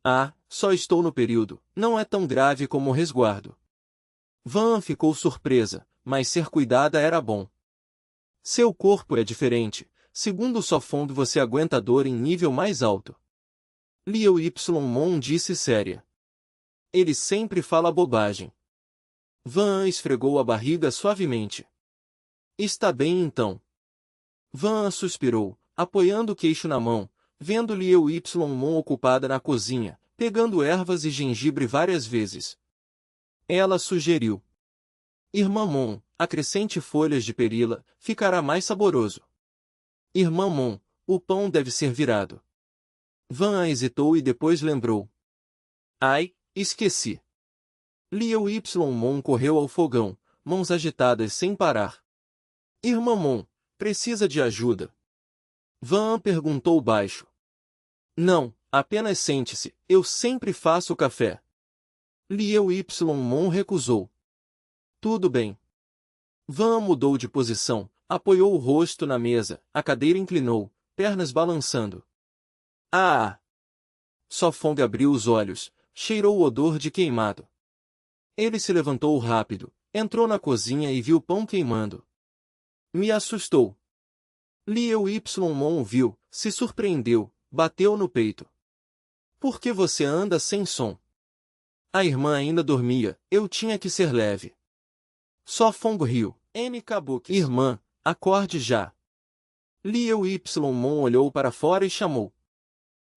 Ah, só estou no período, não é tão grave como o resguardo. Van ficou surpresa, mas ser cuidada era bom. Seu corpo é diferente, segundo o Sofong você aguenta dor em nível mais alto. Liu Ypsilon disse séria. Ele sempre fala bobagem. Van esfregou a barriga suavemente. Está bem então. Van suspirou, apoiando o queixo na mão, vendo Liu Ypsilon ocupada na cozinha, pegando ervas e gengibre várias vezes. Ela sugeriu. Irmã Mon, acrescente folhas de perila, ficará mais saboroso. Irmã Mon, o pão deve ser virado. Van hesitou e depois lembrou. Ai, esqueci. Liu Ypsilon correu ao fogão, mãos agitadas sem parar. Irmã Mon, precisa de ajuda? Van perguntou baixo. Não, apenas sente-se, eu sempre faço o café. Liu Ypsilon recusou. Tudo bem. Van mudou de posição, apoiou o rosto na mesa, a cadeira inclinou, pernas balançando. Ah! Sofong abriu os olhos, cheirou o odor de queimado. Ele se levantou rápido, entrou na cozinha e viu o pão queimando. Me assustou. Liu Ypsilon viu, se surpreendeu, bateu no peito. Por que você anda sem som? A irmã ainda dormia, eu tinha que ser leve. Sofong riu. Kabuki. Irmã, acorde já. Liu Ypsilon olhou para fora e chamou.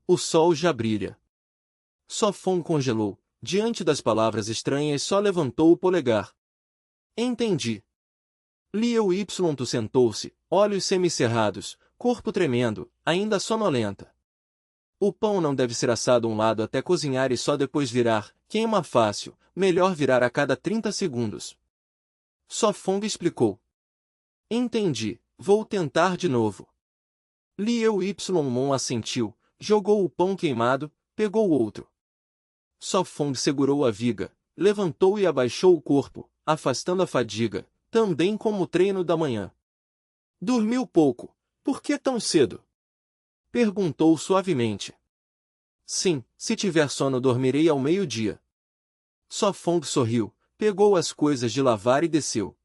O sol já brilha. Sofong congelou. Diante das palavras estranhas só levantou o polegar. Entendi. Liu Ypsilon sentou-se, olhos semicerrados, corpo tremendo, ainda sonolenta. O pão não deve ser assado um lado até cozinhar e só depois virar, queima fácil, melhor virar a cada 30 segundos. Sofong explicou. Entendi, vou tentar de novo. Liu Ypsilon assentiu, jogou o pão queimado, pegou outro. Sofong segurou a viga, levantou e abaixou o corpo, afastando a fadiga, também como o treino da manhã. Dormiu pouco, por que tão cedo? Perguntou suavemente. Sim, se tiver sono dormirei ao meio-dia. Sofong sorriu, pegou as coisas de lavar e desceu.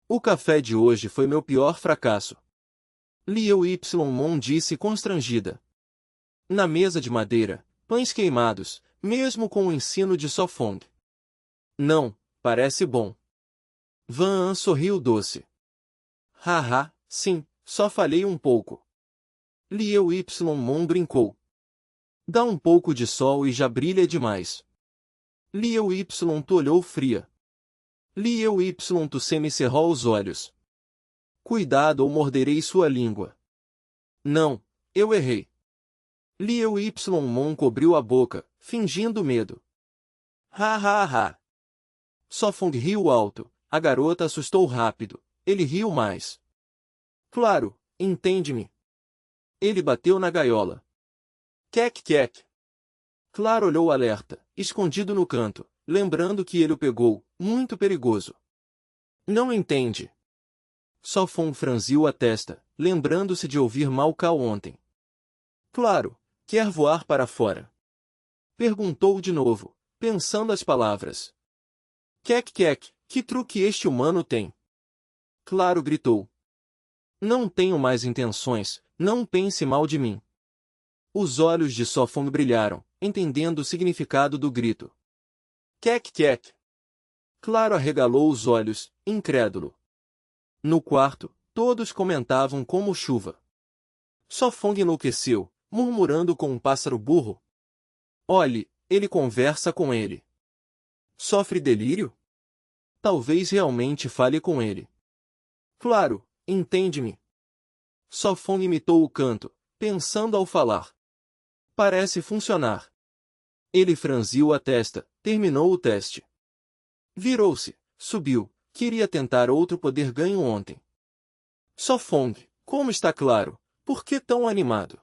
O café de hoje foi meu pior fracasso. Liu Ypsilon disse constrangida. Na mesa de madeira, pães queimados, mesmo com o ensino de Sofong. Não, parece bom. Van sorriu doce. Haha, sim, só falhei um pouco. Liu Ypsilon brincou. Dá um pouco de sol e já brilha demais. Liu Ypsilon olhou fria. Liu Ypsilon semicerrou os olhos. Cuidado ou morderei sua língua. Não, eu errei. Liu Ypsilon cobriu a boca, fingindo medo. Ha ha ha. Sofong riu alto, a garota assustou rápido, ele riu mais. Claro, entende-me. Ele bateu na gaiola. Quec quec. Claro olhou alerta, escondido no canto, lembrando que ele o pegou, muito perigoso. Não entende. Sofong franziu a testa, lembrando-se de ouvir Malcal ontem. Claro, quer voar para fora? Perguntou de novo, pensando as palavras. Quec quec, que truque este humano tem? Claro gritou. Não tenho mais intenções, não pense mal de mim. Os olhos de Sofong brilharam, entendendo o significado do grito. Quec quec. Claro arregalou os olhos, incrédulo. No quarto, todos comentavam como chuva. Sofong enlouqueceu, murmurando com um pássaro burro. Olhe, ele conversa com ele. Sofre delírio? Talvez realmente fale com ele. Claro, entende-me. Sofong imitou o canto, pensando ao falar. Parece funcionar. Ele franziu a testa, terminou o teste. Virou-se, subiu, queria tentar outro poder ganho ontem. Sofong, como está claro, por que tão animado?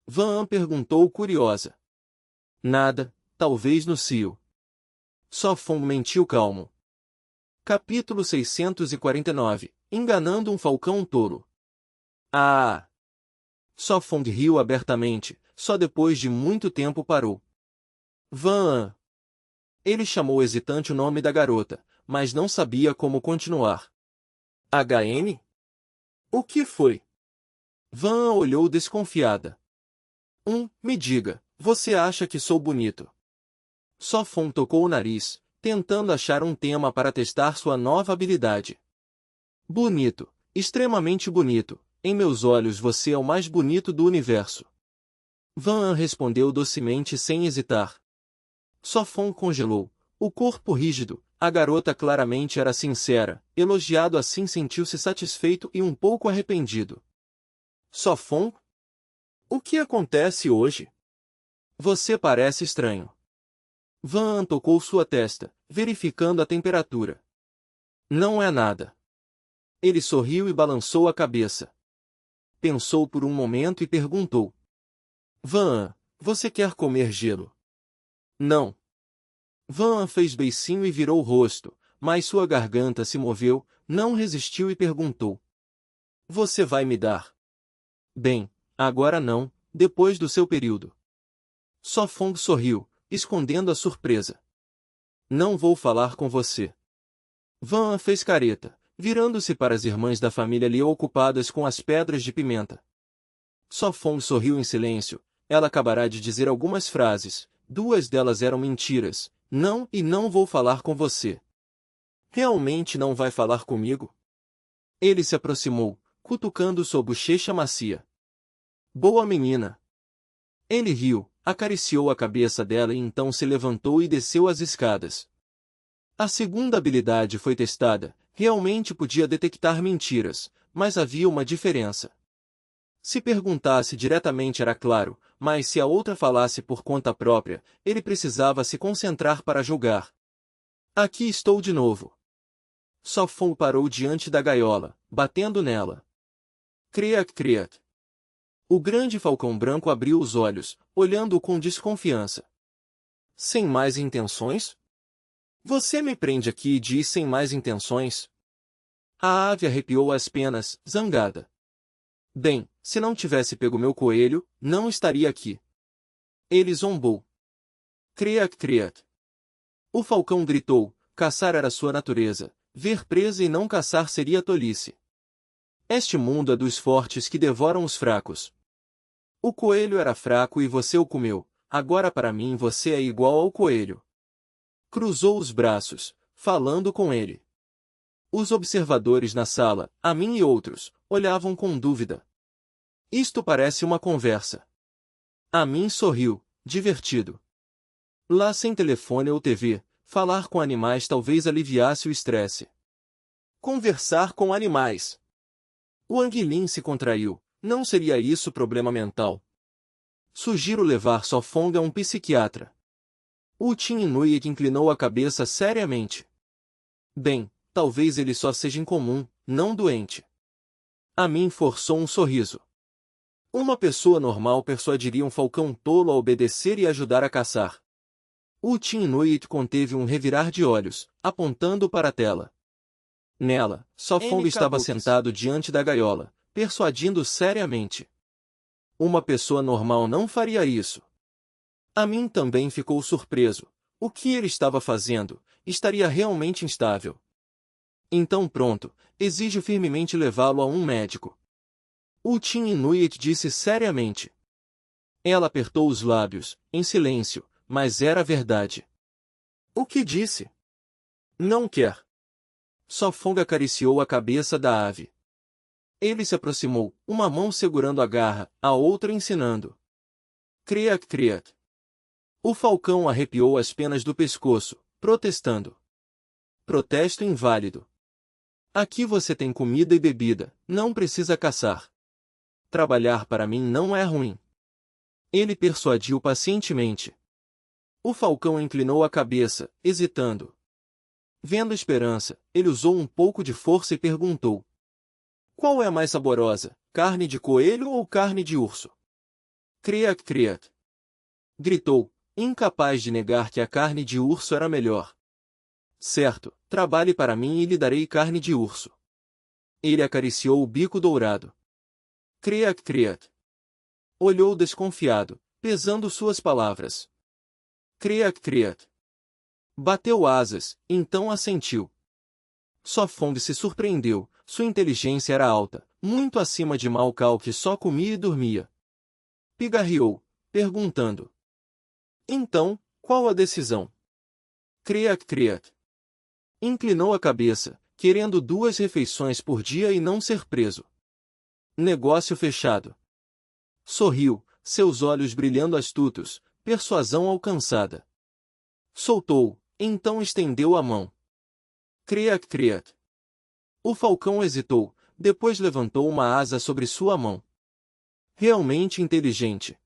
Van An perguntou curiosa. Nada, talvez no cio. Sofong mentiu calmo. Capítulo 649, Enganando um falcão tolo. Ah! Sofong riu abertamente, só depois de muito tempo parou. Van An. Ele chamou hesitante o nome da garota, mas não sabia como continuar. HN? O que foi? Van An olhou desconfiada. Me diga, você acha que sou bonito? Sofong tocou o nariz, tentando achar um tema para testar sua nova habilidade. Bonito, extremamente bonito, em meus olhos você é o mais bonito do universo. Van An respondeu docemente sem hesitar. Sofong congelou, o corpo rígido, a garota claramente era sincera, elogiado assim sentiu-se satisfeito e um pouco arrependido. Sofong? O que acontece hoje? Você parece estranho. Van An tocou sua testa, verificando a temperatura. Não é nada. Ele sorriu e balançou a cabeça. Pensou por um momento e perguntou. Van An, você quer comer gelo? Não. Van An fez beicinho e virou o rosto, mas sua garganta se moveu, não resistiu e perguntou. Você vai me dar? Bem, agora não, depois do seu período. Sofong sorriu, escondendo a surpresa. Não vou falar com você. Van An fez careta, virando-se para as irmãs da família Liu ocupadas com as pedras de pimenta. Sofong sorriu em silêncio, ela acabará de dizer algumas frases, 2 delas eram mentiras, não e não vou falar com você. Realmente não vai falar comigo? Ele se aproximou, cutucando sua bochecha macia. Boa menina. Ele riu, acariciou a cabeça dela e então se levantou e desceu as escadas. A segunda habilidade foi testada, realmente podia detectar mentiras, mas havia uma diferença. Se perguntasse diretamente era claro, mas se a outra falasse por conta própria, ele precisava se concentrar para julgar. Aqui estou de novo. Sofong parou diante da gaiola, batendo nela. Criac, criac. O grande falcão branco abriu os olhos, olhando-o com desconfiança. Sem mais intenções? Você me prende aqui e diz sem mais intenções? A ave arrepiou as penas, zangada. Bem, se não tivesse pego meu coelho, não estaria aqui. Ele zombou. Criac, criac. O falcão gritou, caçar era sua natureza, ver presa e não caçar seria tolice. Este mundo é dos fortes que devoram os fracos. O coelho era fraco e você o comeu, agora para mim você é igual ao coelho. Cruzou os braços, falando com ele. Os observadores na sala, a mim e outros, olhavam com dúvida. Isto parece uma conversa. A mim sorriu, divertido. Lá sem telefone ou TV, falar com animais talvez aliviasse o estresse. Conversar com animais. O Anguilin se contraiu. Não seria isso problema mental? Sugiro levar Sofong a um psiquiatra. O Tin Inuit inclinou a cabeça seriamente. Bem, talvez ele só seja incomum, não doente. A mim forçou um sorriso. Uma pessoa normal persuadiria um falcão tolo a obedecer e ajudar a caçar. O Tin Inuit conteve um revirar de olhos, apontando para a tela. Nela, Sofong estava sentado diante da gaiola, persuadindo seriamente. Uma pessoa normal não faria isso. A mim também ficou surpreso. O que ele estava fazendo? Estaria realmente instável. Então pronto, exijo firmemente levá-lo a um médico. O Tin Inuit disse seriamente. Ela apertou os lábios, em silêncio, mas era verdade. O que disse? Não quer. Sofong acariciou a cabeça da ave. Ele se aproximou, uma mão segurando a garra, a outra ensinando. Criac, criac. O falcão arrepiou as penas do pescoço, protestando. Protesto inválido. Aqui você tem comida e bebida, não precisa caçar. Trabalhar para mim não é ruim. Ele persuadiu pacientemente. O falcão inclinou a cabeça, hesitando. Vendo a esperança, ele usou um pouco de força e perguntou: qual é a mais saborosa, carne de coelho ou carne de urso? Criat, criat! Gritou, incapaz de negar que a carne de urso era melhor. Certo, trabalhe para mim e lhe darei carne de urso. Ele acariciou o bico dourado. Criat, criat! Olhou desconfiado, pesando suas palavras. Criat, criat! Bateu asas, então assentiu. Sofong se surpreendeu, sua inteligência era alta, muito acima de Malcal que só comia e dormia. Pigarreou, perguntando. Então, qual a decisão? Criat, criat! Inclinou a cabeça, querendo 2 refeições por dia e não ser preso. Negócio fechado. Sorriu, seus olhos brilhando astutos, persuasão alcançada. Soltou, então estendeu a mão. Criat, criat! O falcão hesitou, depois levantou uma asa sobre sua mão. Realmente inteligente.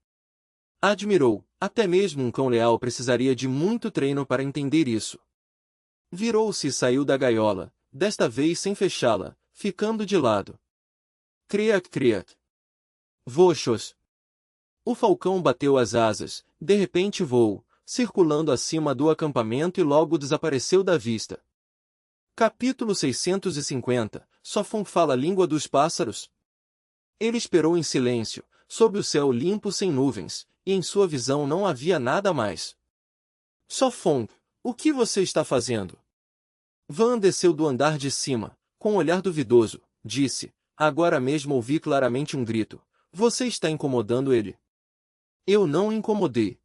Admirou, até mesmo um cão leal precisaria de muito treino para entender isso. Virou-se e saiu da gaiola, desta vez sem fechá-la, ficando de lado. Criat, criat! Voxos! O falcão bateu as asas, de repente voou, circulando acima do acampamento e logo desapareceu da vista. Capítulo 650. Sofong fala a língua dos pássaros? Ele esperou em silêncio, sob o céu limpo sem nuvens, e em sua visão não havia nada mais. Sofong, o que você está fazendo? Van desceu do andar de cima, com um olhar duvidoso, disse, agora mesmo ouvi claramente um grito. Você está incomodando ele. Eu não o incomodei.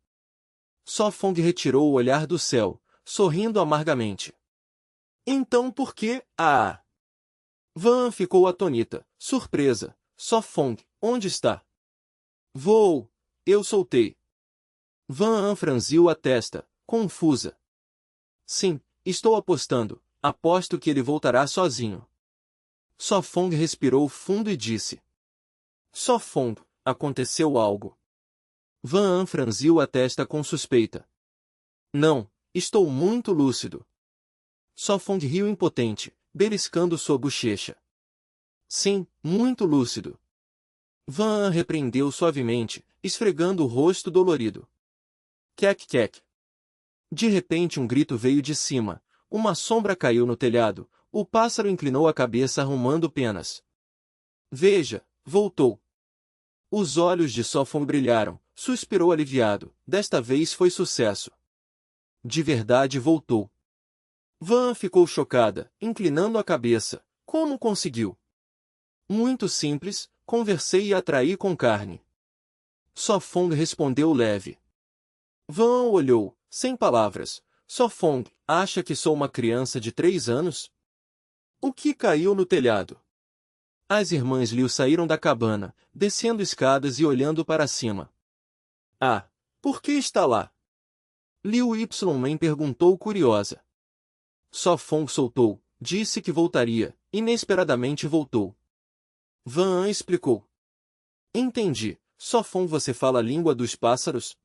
Sofong retirou o olhar do céu, sorrindo amargamente. Então por que? Ah! Van ficou atônita, surpresa. Sofong, onde está? Vou! Eu soltei. Van franziu a testa, confusa. Sim, estou apostando. Aposto que ele voltará sozinho. Sofong respirou fundo e disse. Sofong, aconteceu algo. Van franziu a testa com suspeita. Não, estou muito lúcido. Sofong riu impotente, beliscando sua bochecha. Sim, muito lúcido. Van repreendeu suavemente, esfregando o rosto dolorido. Quec, quec. De repente um grito veio de cima, uma sombra caiu no telhado, o pássaro inclinou a cabeça arrumando penas. Veja, voltou. Os olhos de Sofong brilharam, suspirou aliviado, desta vez foi sucesso. De verdade voltou. Van ficou chocada, inclinando a cabeça. Como conseguiu? Muito simples, conversei e atraí com carne. Sofong respondeu leve. Van olhou, sem palavras. Sofong, acha que sou uma criança de 3 anos? O que caiu no telhado? As irmãs Liu saíram da cabana, descendo escadas e olhando para cima. Ah, por que está lá? Liu Ymen perguntou curiosa. Sofong soltou, disse que voltaria, inesperadamente voltou. Van explicou. Entendi, Sofong você fala a língua dos pássaros?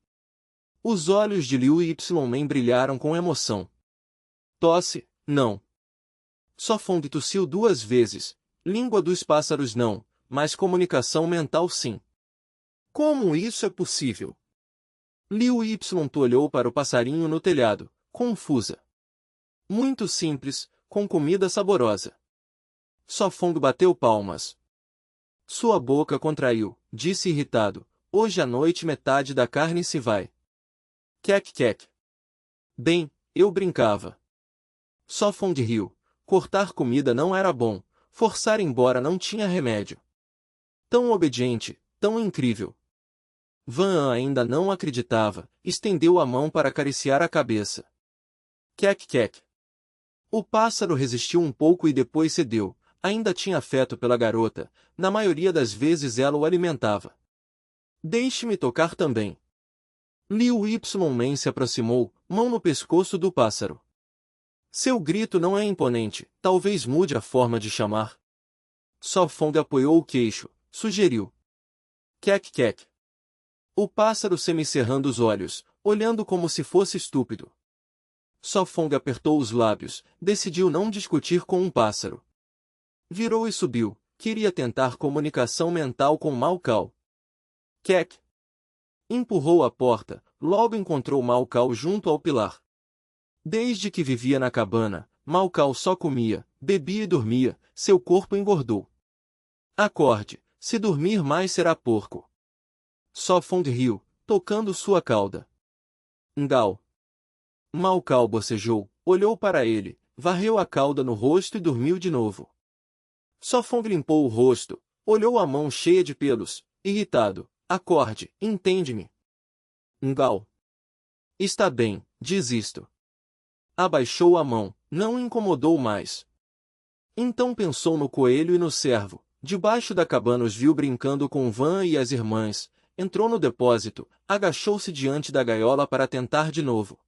Os olhos de Liu Ymen brilharam com emoção. Tosse, não. Sofong tossiu 2 vezes. Língua dos pássaros não, mas comunicação mental sim. Como isso é possível? Liu Ymen olhou para o passarinho no telhado, confusa. Muito simples, com comida saborosa. Sofong bateu palmas. Sua boca contraiu, disse irritado. Hoje à noite metade da carne se vai. Quec, quec. Bem, eu brincava. Sofong riu. Cortar comida não era bom, forçar embora não tinha remédio. Tão obediente, tão incrível. Van ainda não acreditava, estendeu a mão para acariciar a cabeça. Quec, quec. O pássaro resistiu um pouco e depois cedeu. Ainda tinha afeto pela garota, na maioria das vezes ela o alimentava. Deixe-me tocar também. Liu Ymen se aproximou, mão no pescoço do pássaro. Seu grito não é imponente, talvez mude a forma de chamar. Sofong apoiou o queixo, sugeriu. Quec, quec. O pássaro semicerrando os olhos, olhando como se fosse estúpido. Só Fong apertou os lábios, decidiu não discutir com um pássaro. Virou e subiu, queria tentar comunicação mental com Mao Cao. Quec! Empurrou a porta, logo encontrou Mao Cao junto ao pilar. Desde que vivia na cabana, Mao Cao só comia, bebia e dormia, seu corpo engordou. Acorde, se dormir mais será porco. Só Fong riu, tocando sua cauda. Ngao. Mao Cao bocejou, olhou para ele, varreu a cauda no rosto e dormiu de novo. Só Fong limpou o rosto, olhou a mão cheia de pelos, irritado. Acorde, entende-me. Ngao. Está bem, desisto. Abaixou a mão, não incomodou mais. Então pensou no coelho e no cervo. Debaixo da cabana os viu brincando com Van e as irmãs. Entrou no depósito, agachou-se diante da gaiola para tentar de novo.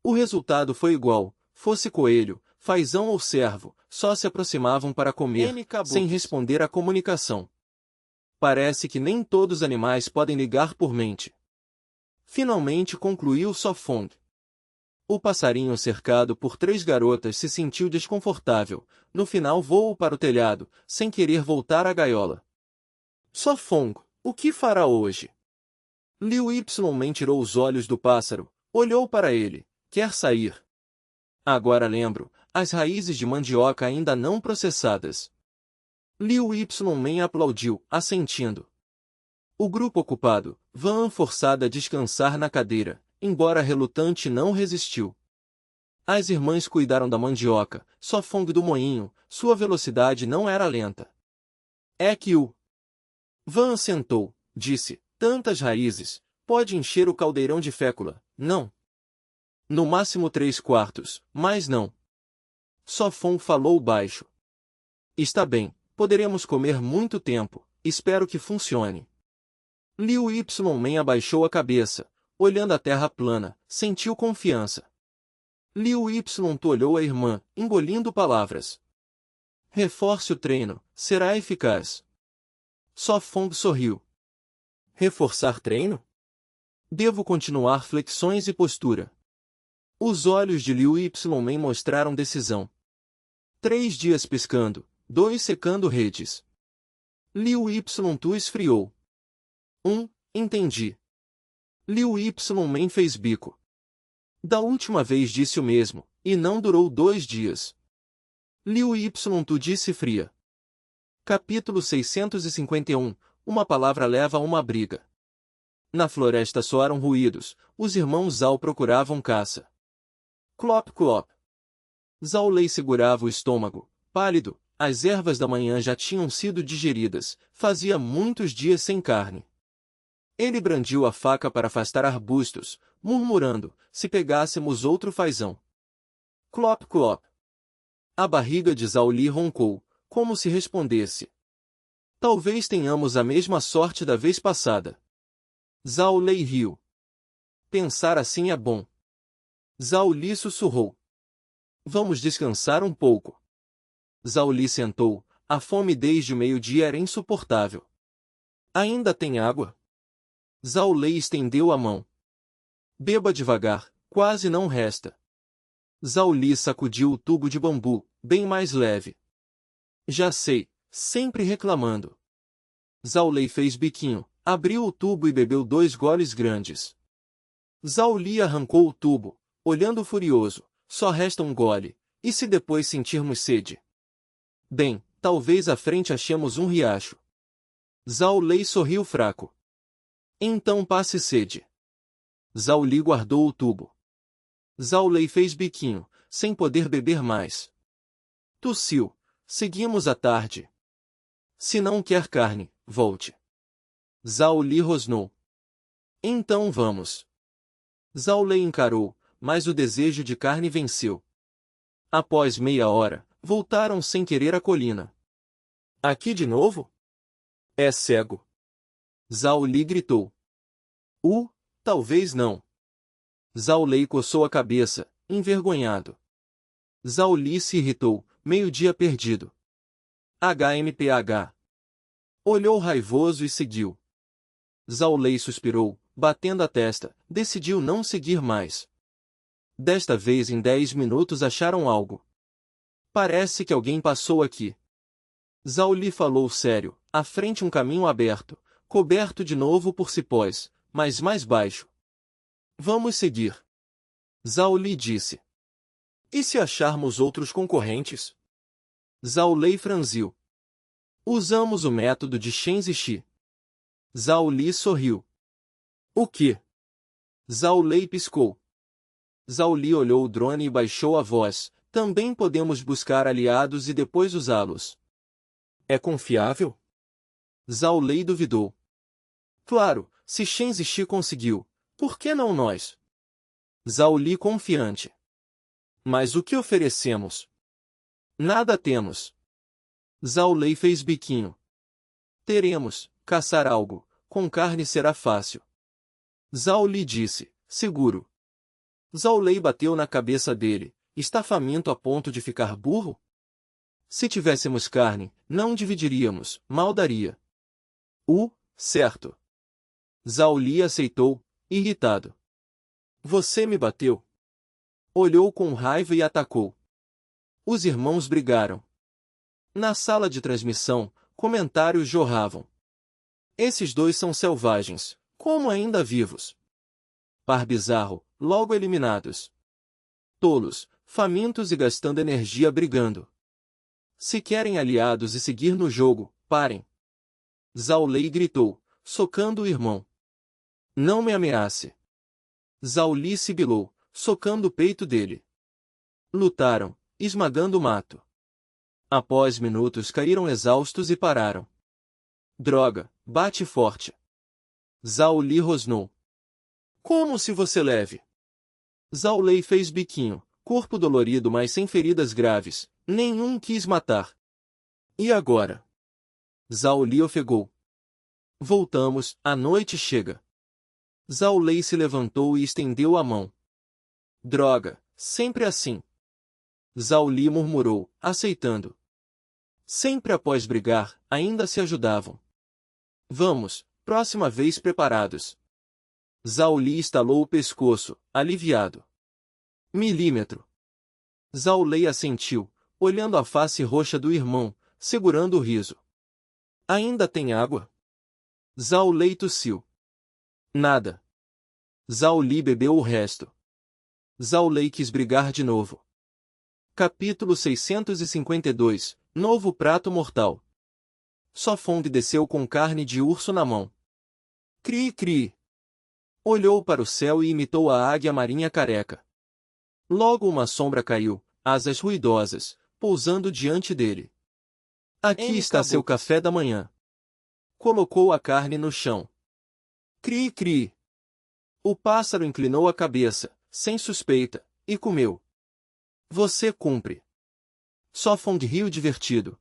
O resultado foi igual, fosse coelho, fazão ou cervo, só se aproximavam para comer, sem responder à comunicação. Parece que nem todos os animais podem ligar por mente. Finalmente concluiu Só Fong. O passarinho cercado por 3 garotas se sentiu desconfortável, no final voou para o telhado, sem querer voltar à gaiola. Só Fong, o que fará hoje? Liu Ymen tirou os olhos do pássaro, olhou para ele, quer sair. Agora lembro, as raízes de mandioca ainda não processadas. Liu Ymen aplaudiu, assentindo. O grupo ocupado, Van forçada a descansar na cadeira, embora relutante não resistiu. As irmãs cuidaram da mandioca, Só Fong do moinho, sua velocidade não era lenta. É que o Van sentou, disse, tantas raízes, pode encher o caldeirão de fécula, não. No máximo 3/4, mas não. Só Fong falou baixo. Está bem, poderemos comer muito tempo, espero que funcione. Liu Ymen abaixou a cabeça, olhando a terra plana, sentiu confiança. Liu Ymen olhou a irmã, engolindo palavras. Reforce o treino, será eficaz. Só Fong sorriu. Reforçar treino? Devo continuar flexões e postura. Os olhos de Liu Ymen mostraram decisão. 3 dias piscando, 2 secando redes. Liu Ymen esfriou. Entendi. Liu Ymen fez bico. Da última vez disse o mesmo, e não durou 2 dias. Liu Ymen disse fria. Capítulo 651. Uma palavra leva a uma briga. Na floresta soaram ruídos, os irmãos Zhao procuravam caça. Clop clop. Zhao Lei segurava o estômago, pálido, as ervas da manhã já tinham sido digeridas, fazia muitos dias sem carne. Ele brandiu a faca para afastar arbustos, murmurando, se pegássemos outro fazão. Clop clop. A barriga de Zhao Li roncou, como se respondesse. Talvez tenhamos a mesma sorte da vez passada. Zhao Lei riu. Pensar assim é bom. Zhao Li sussurrou. Vamos descansar um pouco. Zhao Li sentou, a fome desde o meio-dia era insuportável. Ainda tem água? Zhao Lei estendeu a mão. Beba devagar, quase não resta. Zhao Li sacudiu o tubo de bambu, bem mais leve. Já sei, sempre reclamando. Zhao Lei fez biquinho, abriu o tubo e bebeu 2 goles grandes. Zhao Li arrancou o tubo, olhando furioso, só resta um gole, e se depois sentirmos sede? Bem, talvez à frente achemos um riacho. Zhao Lei sorriu fraco. Então passe sede. Zhao Li guardou o tubo. Zhao Lei fez biquinho, sem poder beber mais. Tossiu. Seguimos à tarde. Se não quer carne, volte. Zhao Li rosnou. Então vamos. Zhao Lei encarou, mas o desejo de carne venceu. Após meia hora, voltaram sem querer à colina. Aqui de novo? É cego. Zhao Li gritou. Talvez não. Zhao Lei coçou a cabeça, envergonhado. Zhao Li se irritou, meio-dia perdido. HMPH. Olhou raivoso e seguiu. Zhao Lei suspirou, batendo a testa, decidiu não seguir mais. Desta vez em 10 minutos acharam algo. Parece que alguém passou aqui. Zhao Li falou sério, à frente um caminho aberto, coberto de novo por cipós, mas mais baixo. Vamos seguir. Zhao Li disse. E se acharmos outros concorrentes? Zhao Lei franziu. Usamos o método de Shen Zishi. Zhao Li sorriu. O quê? Zhao Lei piscou. Zhao Li olhou o drone e baixou a voz. Também podemos buscar aliados e depois usá-los. É confiável? Zhao Lei duvidou. Claro, se Shen Zishi conseguiu, por que não nós? Zhao Li confiante. Mas o que oferecemos? Nada temos. Zhao Lei fez biquinho. Teremos, caçar algo, com carne será fácil. Zhao Li disse, seguro. Zhao Lei bateu na cabeça dele. Está faminto a ponto de ficar burro? Se tivéssemos carne, não dividiríamos, mal daria. Certo. Zhao Li aceitou, irritado. Você me bateu. Olhou com raiva e atacou. Os irmãos brigaram. Na sala de transmissão, comentários jorravam. Esses dois são selvagens, como ainda vivos. Par bizarro, logo eliminados. Tolos, famintos e gastando energia brigando. Se querem aliados e seguir no jogo, parem. Zhao Lei gritou, socando o irmão. Não me ameace. Zhao Li sibilou, socando o peito dele. Lutaram, esmagando o mato. Após minutos caíram exaustos e pararam. Droga, bate forte. Zhao Li rosnou. Como se você leve? Zhao Lei fez biquinho, corpo dolorido mas sem feridas graves, nenhum quis matar. E agora? Zhao Li ofegou. Voltamos, a noite chega. Zhao Lei se levantou e estendeu a mão. Droga, sempre assim. Zhao Li murmurou, aceitando. Sempre após brigar, ainda se ajudavam. Vamos, próxima vez preparados. Zhao Li estalou o pescoço, aliviado. Milímetro. Zhao Lei assentiu, olhando a face roxa do irmão, segurando o riso. Ainda tem água? Zhao Lei tossiu. Nada. Zhao Li bebeu o resto. Zhao Lei quis brigar de novo. Capítulo 652, Novo prato mortal. Só Fong desceu com carne de urso na mão. Cri, cri. Olhou para o céu e imitou a águia marinha careca. Logo uma sombra caiu, asas ruidosas, pousando diante dele. Aqui está seu café da manhã. Colocou a carne no chão. Cri, cri. O pássaro inclinou a cabeça, sem suspeita, e comeu. Você cumpre. Só Fong riu divertido.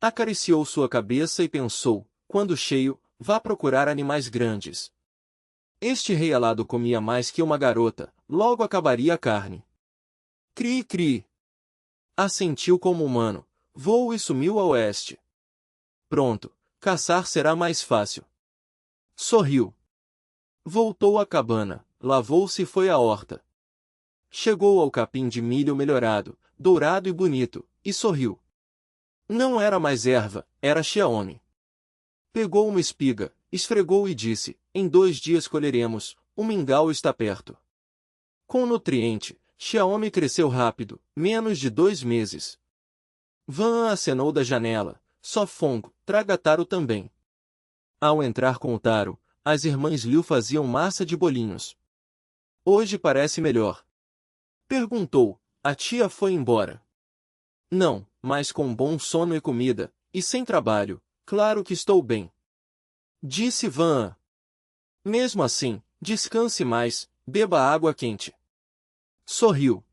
Acariciou sua cabeça e pensou, quando cheio, vá procurar animais grandes. Este rei alado comia mais que uma garota, logo acabaria a carne. Cri, cri. Assentiu como humano, voou e sumiu a oeste. Pronto, caçar será mais fácil. Sorriu. Voltou à cabana, lavou-se e foi à horta. Chegou ao capim de milho melhorado, dourado e bonito, e sorriu. Não era mais erva, era Xiaomi. Pegou uma espiga, esfregou e disse, em 2 dias colheremos, o mingau está perto. Com nutriente, Xiaomi cresceu rápido, menos de 2 meses. Van acenou da janela, só Fong, traga Taro também. Ao entrar com o Taro, as irmãs Liu faziam massa de bolinhos. Hoje parece melhor. Perguntou, a tia foi embora. Não, mas com bom sono e comida, e sem trabalho, claro que estou bem. Disse Van. Mesmo assim, descanse mais, beba água quente. Sorriu.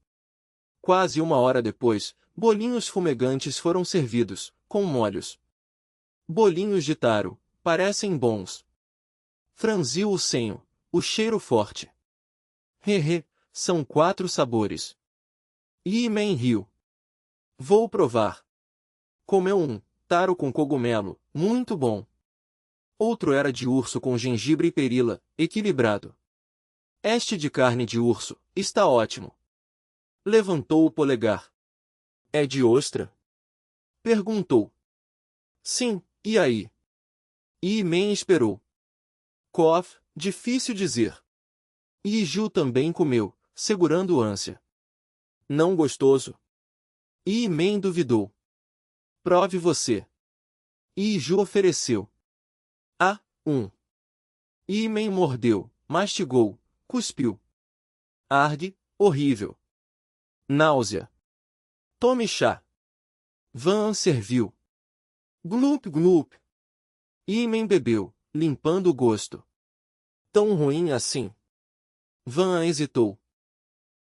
Quase 1 hora depois, bolinhos fumegantes foram servidos, com molhos. Bolinhos de Taro, parecem bons. Franziu o senho, o cheiro forte. Hehe, são 4 sabores. Yi Men riu. Vou provar. Comeu um, Taro com cogumelo, muito bom. Outro era de urso com gengibre e perila, equilibrado. Este de carne de urso, está ótimo. Levantou o polegar. É de ostra? Perguntou. Sim, e aí? Yi-Men esperou. Kof, difícil dizer. Yi-Ju também comeu, segurando ânsia. Não gostoso? Yi-Men duvidou. Prove você. Yi-Ju ofereceu. Ah, um. Yi-Men mordeu, mastigou, cuspiu. Arde, horrível. Náusea. Tome chá. Van serviu. Glup glup. Yi-Men bebeu, limpando o gosto. Tão ruim assim? Van hesitou.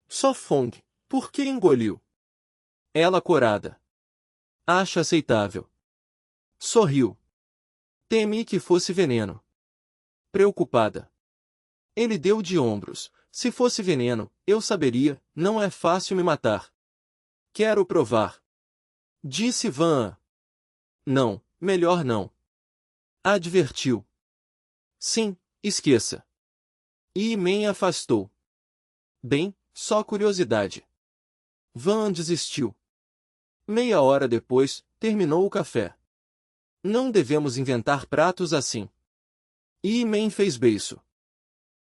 Só Fong, por que engoliu? Ela corada. Acho aceitável. Sorriu. Temi que fosse veneno. Preocupada. Ele deu de ombros. Se fosse veneno, eu saberia, não é fácil me matar. Quero provar. Disse Van. Não, melhor não. Advertiu. Sim, esqueça. Yi-Men afastou. Bem, só curiosidade. Van desistiu. Meia hora depois, terminou o café. Não devemos inventar pratos assim. Yi-Men fez beiço.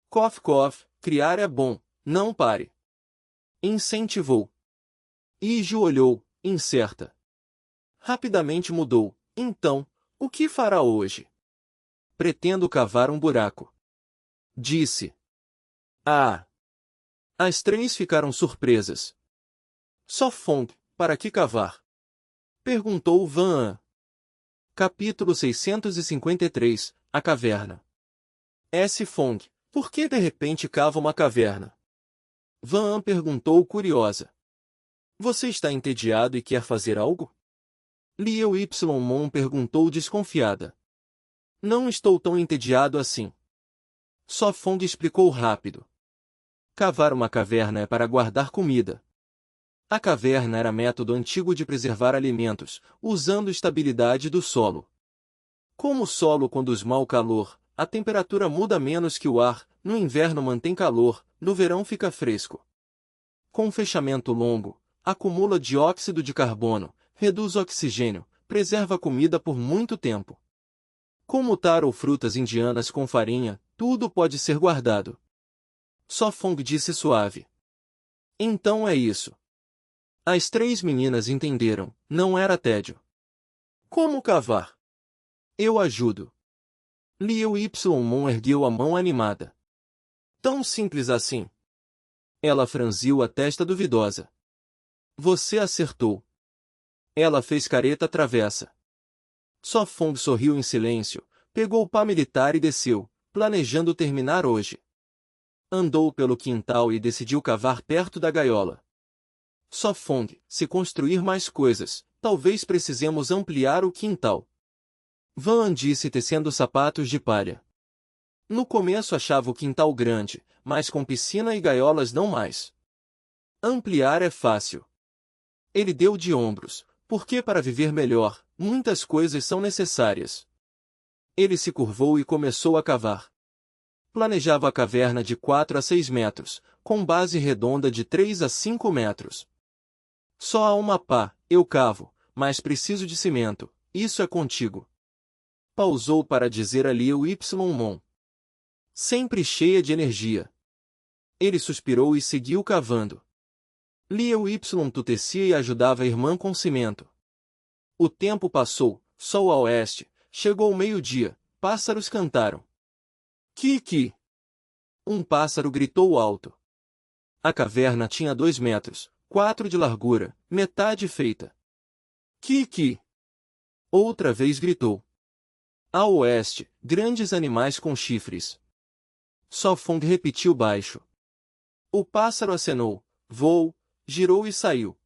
Cof cof, criar é bom, não pare. Incentivou. Yi-Ju olhou, incerta. Rapidamente mudou. Então, o que fará hoje? Pretendo cavar um buraco. Disse. Ah! As três ficaram surpresas. Só Fong, para que cavar? Perguntou Van. Capítulo 653, A Caverna. S. Fong, por que de repente cava uma caverna? Van perguntou curiosa. Você está entediado e quer fazer algo? Liu Y Mon perguntou desconfiada. Não estou tão entediado assim. Só Fong explicou rápido. Cavar uma caverna é para guardar comida. A caverna era método antigo de preservar alimentos, usando estabilidade do solo. Como o solo conduz mau calor, a temperatura muda menos que o ar, no inverno mantém calor, no verão fica fresco. Com fechamento longo, acumula dióxido de carbono, reduz oxigênio, preserva a comida por muito tempo. Como taro ou frutas indianas com farinha, tudo pode ser guardado. Só Fong disse suave. Então é isso. As três meninas entenderam, não era tédio. Como cavar? Eu ajudo. Liu Y Mon ergueu a mão animada. Tão simples assim. Ela franziu a testa duvidosa. Você acertou. Ela fez careta travessa. Só Fong sorriu em silêncio, pegou o pá militar e desceu, planejando terminar hoje. Andou pelo quintal e decidiu cavar perto da gaiola. Só Fong, se construir mais coisas, talvez precisemos ampliar o quintal. Van disse tecendo sapatos de palha. No começo achava o quintal grande, mas com piscina e gaiolas não mais. Ampliar é fácil. Ele deu de ombros, porque para viver melhor, muitas coisas são necessárias. Ele se curvou e começou a cavar. Planejava a caverna de 4 a 6 metros, com base redonda de 3 a 5 metros. Só há uma pá, eu cavo, mas preciso de cimento, isso é contigo. Pausou para dizer a Liu Y Mon. Sempre cheia de energia. Ele suspirou e seguiu cavando. Liu Y tutecia e ajudava a irmã com cimento. O tempo passou, sol a oeste, chegou o meio-dia, pássaros cantaram. Ki-ki! Um pássaro gritou alto. A caverna tinha 2 metros, 4 de largura, metade feita. Ki-ki! Outra vez gritou. A oeste, grandes animais com chifres. Só Fong repetiu baixo. O pássaro acenou, voou, girou e saiu.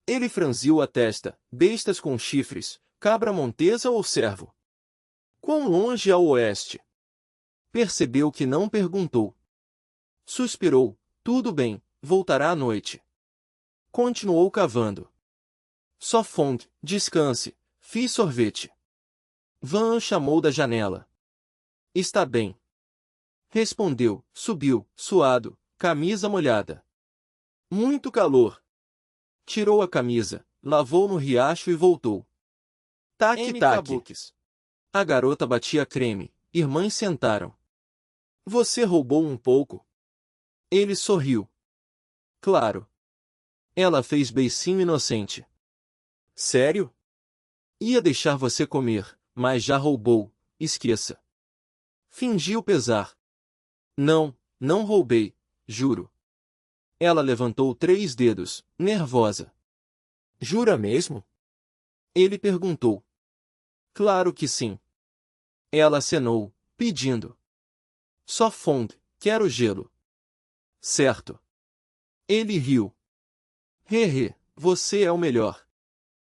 Ele franziu a testa, bestas com chifres, cabra montesa ou cervo. Quão longe ao oeste? Percebeu que não perguntou. Suspirou, tudo bem, voltará à noite. Continuou cavando. Só Fong, descanse, fiz sorvete. Van chamou da janela. Está bem. Respondeu, subiu, suado, camisa molhada. Muito calor. Tirou a camisa, lavou no riacho e voltou. Tac-tac. A garota batia creme, irmãs sentaram. Você roubou um pouco? Ele sorriu. Claro. Ela fez beicinho inocente. Sério? Ia deixar você comer, mas já roubou, esqueça. Fingiu pesar. Não, não roubei, juro. Ela levantou 3 dedos, nervosa. Jura mesmo? Ele perguntou. Claro que sim. Ela acenou, pedindo. Só fond, quero gelo. Certo. Ele riu. Hehe, você é o melhor.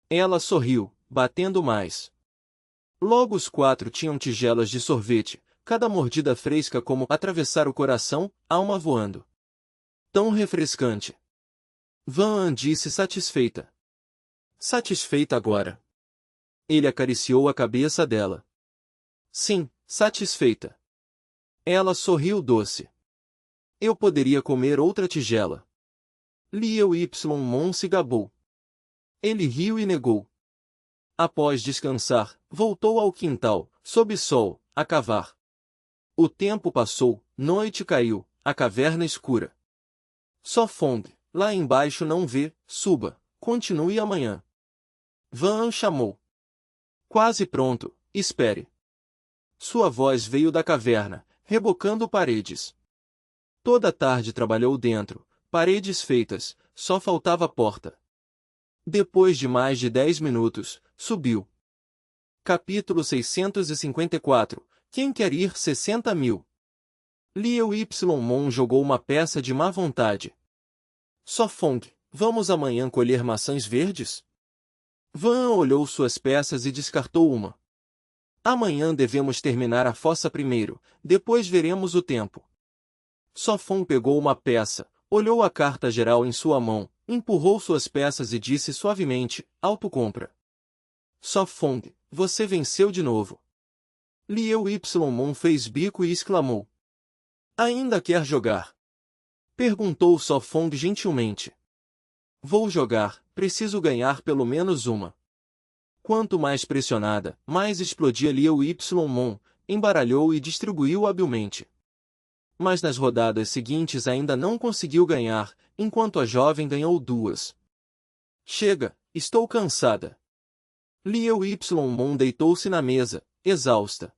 Ela sorriu, batendo mais. Logo os 4 tinham tigelas de sorvete, cada mordida fresca como atravessar o coração, alma voando. Tão refrescante. Van disse satisfeita. Satisfeita agora. Ele acariciou a cabeça dela. Sim, satisfeita. Ela sorriu doce. Eu poderia comer outra tigela. Liu Y Mon se gabou. Ele riu e negou. Após descansar, voltou ao quintal, sob sol, a cavar. O tempo passou, noite caiu, a caverna escura. Só Fong, lá embaixo não vê, suba, continue amanhã. Van chamou. Quase pronto, espere. Sua voz veio da caverna, rebocando paredes. Toda a tarde trabalhou dentro, paredes feitas, só faltava a porta. Depois de mais de 10 minutos, subiu. Capítulo 654. Quem quer ir 60.000? Liu Y Mon jogou uma peça de má vontade. Só Fong, vamos amanhã colher maçãs verdes? Van olhou suas peças e descartou uma. Amanhã devemos terminar a fossa primeiro, depois veremos o tempo. Só Fong pegou uma peça, olhou a carta geral em sua mão, empurrou suas peças e disse suavemente, autocompra. Só Fong, você venceu de novo. Liu Y Mon fez bico e exclamou. Ainda quer jogar? Perguntou Só Fong gentilmente. Vou jogar, preciso ganhar pelo menos uma. Quanto mais pressionada, mais explodia Liu Y Mon, embaralhou e distribuiu habilmente. Mas nas rodadas seguintes ainda não conseguiu ganhar, enquanto a jovem ganhou 2. Chega, estou cansada. Liu Y Mon deitou-se na mesa, exausta.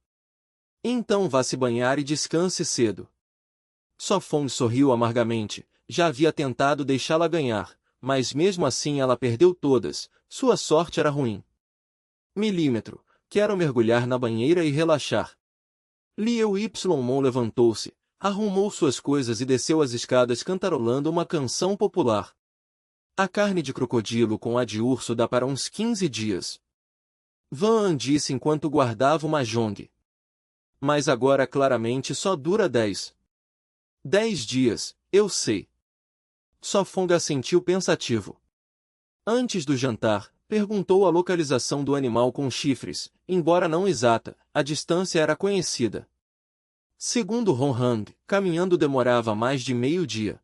Então vá se banhar e descanse cedo. Só Fong sorriu amargamente, já havia tentado deixá-la ganhar, mas mesmo assim ela perdeu todas, sua sorte era ruim. Milímetro, quero mergulhar na banheira e relaxar. Liu Y Mon levantou-se, arrumou suas coisas e desceu as escadas cantarolando uma canção popular. A carne de crocodilo com a de urso dá para uns 15 dias. Van disse enquanto guardava o mahjong. Mas agora claramente só dura 10. 10 dias, eu sei. Só Fong assentiu pensativo. Antes do jantar, perguntou a localização do animal com chifres, embora não exata, a distância era conhecida. Segundo Hong Hang, caminhando demorava mais de meio-dia.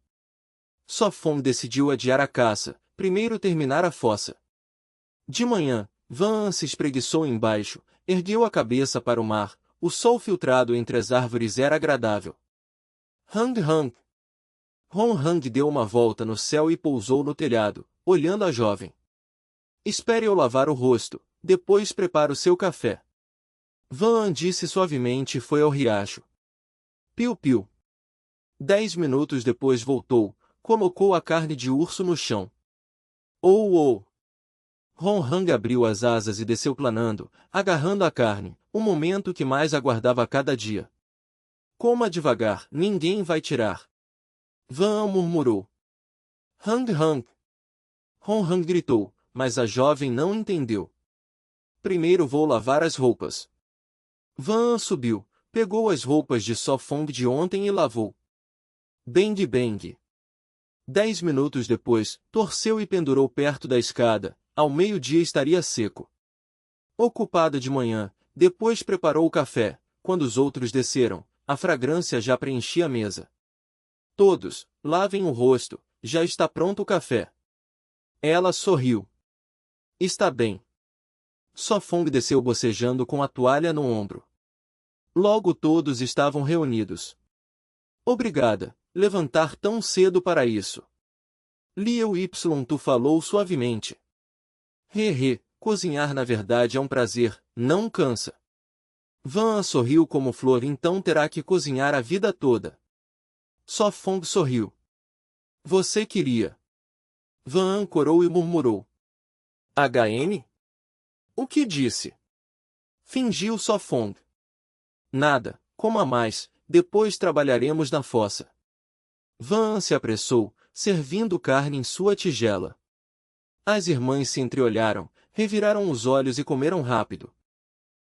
Só Fong decidiu adiar a caça, primeiro terminar a fossa. De manhã, Van se espreguiçou embaixo, ergueu a cabeça para o mar, o sol filtrado entre as árvores era agradável. Hang Hang. Hong Hang deu uma volta no céu e pousou no telhado, olhando a jovem. Espere eu lavar o rosto, depois preparo seu café. Van disse suavemente e foi ao riacho. Piu-piu. 10 minutos depois voltou, colocou a carne de urso no chão. Oh! Hong Hang abriu as asas e desceu planando, agarrando a carne, o momento que mais aguardava a cada dia. Coma devagar, ninguém vai tirar. Van murmurou. Hang Hang. Hong Hang gritou, mas a jovem não entendeu. Primeiro vou lavar as roupas. Van subiu, pegou as roupas de Só Fong de ontem e lavou. Bang bang. 10 minutos depois, torceu e pendurou perto da escada, ao meio-dia estaria seco. Ocupada de manhã, depois preparou o café, quando os outros desceram, a fragrância já preenchia a mesa. Todos, lavem o rosto, já está pronto o café. Ela sorriu. Está bem. Só Fong desceu bocejando com a toalha no ombro. Logo todos estavam reunidos. Obrigada, levantar tão cedo para isso. Liu Y Tu falou suavemente. Cozinhar na verdade é um prazer, não cansa. Van sorriu como flor, então terá que cozinhar a vida toda. Só Fong sorriu. Você queria. Van ancorou e murmurou. HN? O que disse? Fingiu Só Fong. Nada, coma mais, depois trabalharemos na fossa. Van se apressou, servindo carne em sua tigela. As irmãs se entreolharam, reviraram os olhos e comeram rápido.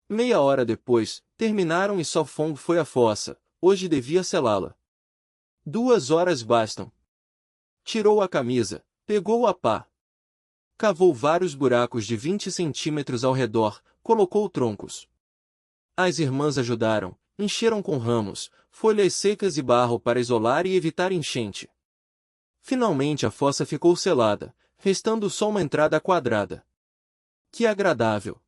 Meia hora depois, terminaram e Só Fong foi à fossa, hoje devia selá-la. 2 horas bastam. Tirou a camisa, pegou a pá. Cavou vários buracos de 20 centímetros ao redor, colocou troncos. As irmãs ajudaram, encheram com ramos, folhas secas e barro para isolar e evitar enchente. Finalmente a fossa ficou selada, restando só uma entrada quadrada. Que agradável!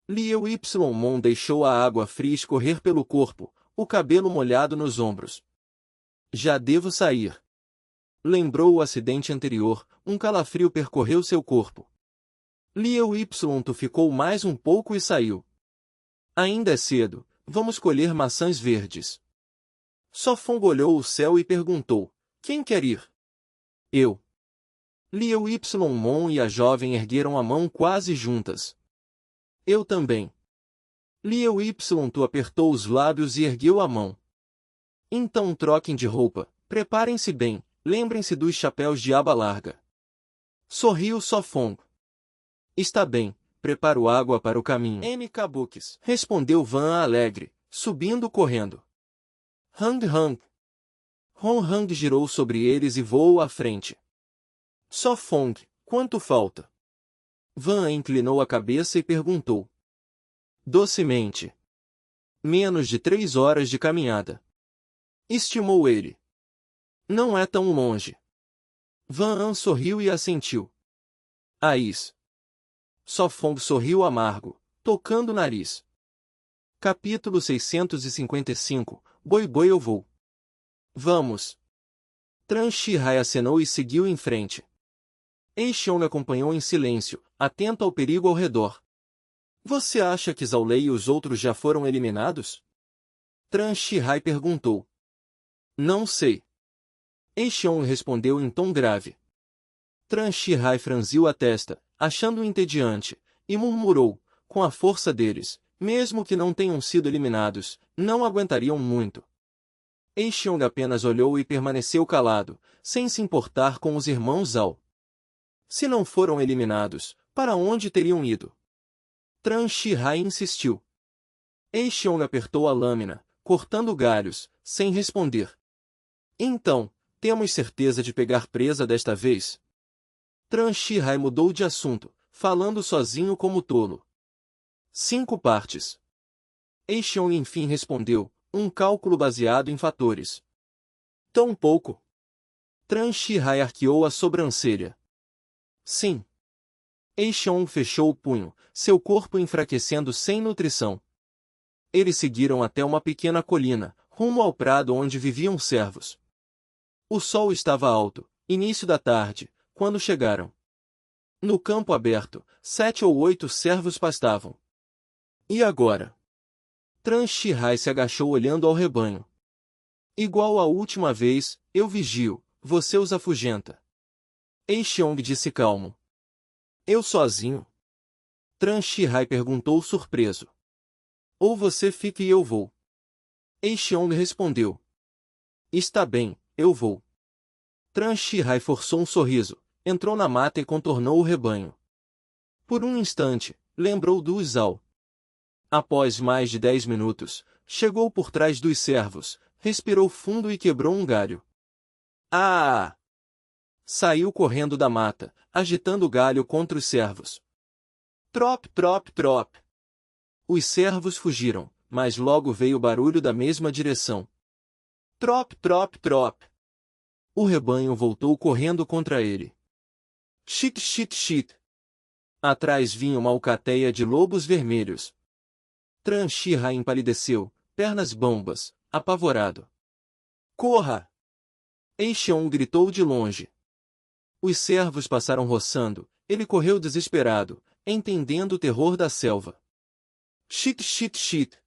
Liu Y Mon deixou a água fria escorrer pelo corpo, o cabelo molhado nos ombros. Já devo sair. Lembrou o acidente anterior, um calafrio percorreu seu corpo. Liu Y Tu ficou mais um pouco e saiu. Ainda é cedo, vamos colher maçãs verdes. Só Fong olhou o céu e perguntou, quem quer ir? Eu. Liu Y Mon e a jovem ergueram a mão quase juntas. Eu também. Liu Y Tu apertou os lábios e ergueu a mão. Então troquem de roupa, preparem-se bem, lembrem-se dos chapéus de aba larga. Sorriu Só Fong. Está bem, preparo água para o caminho. M. Kabukis, respondeu Van alegre, subindo correndo. Hang Hang. Hong Hang girou sobre eles e voou à frente. Só Fong, quanto falta? Van inclinou a cabeça e perguntou. Docemente. Menos de 3 horas de caminhada. Estimou ele. Não é tão longe. Van sorriu e assentiu. Ais. Só Fong sorriu amargo, tocando o nariz. Capítulo 655, Boi Boi eu vou. Vamos. Tran Shihai acenou e seguiu em frente. Ei Xiong acompanhou em silêncio, atento ao perigo ao redor. Você acha que Zhao Lei e os outros já foram eliminados? Tran Shihai perguntou. Não sei. Ei Xiong respondeu em tom grave. Tran Shihai franziu a testa, achando-o entediante, e murmurou, com a força deles, mesmo que não tenham sido eliminados, não aguentariam muito. Ei Xiong apenas olhou e permaneceu calado, sem se importar com os irmãos Zhao. Se não foram eliminados, para onde teriam ido? Tran Shihai insistiu. Ei Xiong apertou a lâmina, cortando galhos, sem responder. Então, temos certeza de pegar presa desta vez? Tran Shihai mudou de assunto, falando sozinho como tolo. 5 partes. Ei Xiong enfim respondeu, um cálculo baseado em fatores. Tão pouco? Tran Shihai arqueou a sobrancelha. Sim. Ei Xiong fechou o punho, seu corpo enfraquecendo sem nutrição. Eles seguiram até uma pequena colina, rumo ao prado onde viviam servos. O sol estava alto, início da tarde, quando chegaram. No campo aberto, 7 ou 8 servos pastavam. E agora? Tran Shihai se agachou olhando ao rebanho. Igual à última vez, eu vigio, você os afugenta. Ei Xiong disse calmo. Eu sozinho? Tran Shihai perguntou surpreso. Ou você fica e eu vou. Ei Xiong respondeu. Está bem, eu vou. Tran Shihai forçou um sorriso, entrou na mata e contornou o rebanho. Por um instante, lembrou do Zhao. Após mais de 10 minutos, chegou por trás dos servos, respirou fundo e quebrou um galho. Ah! Saiu correndo da mata, agitando o galho contra os servos. Trop, trop, trop. Os servos fugiram, mas logo veio barulho da mesma direção. Trop, trop, trop. O rebanho voltou correndo contra ele. Chit, chit, chit. Atrás vinha uma alcateia de lobos vermelhos. Tranchirra empalideceu, pernas bambas, apavorado. Corra! Eixion gritou de longe. Os servos passaram roçando, ele correu desesperado, entendendo o terror da selva. Chit, chit, chit.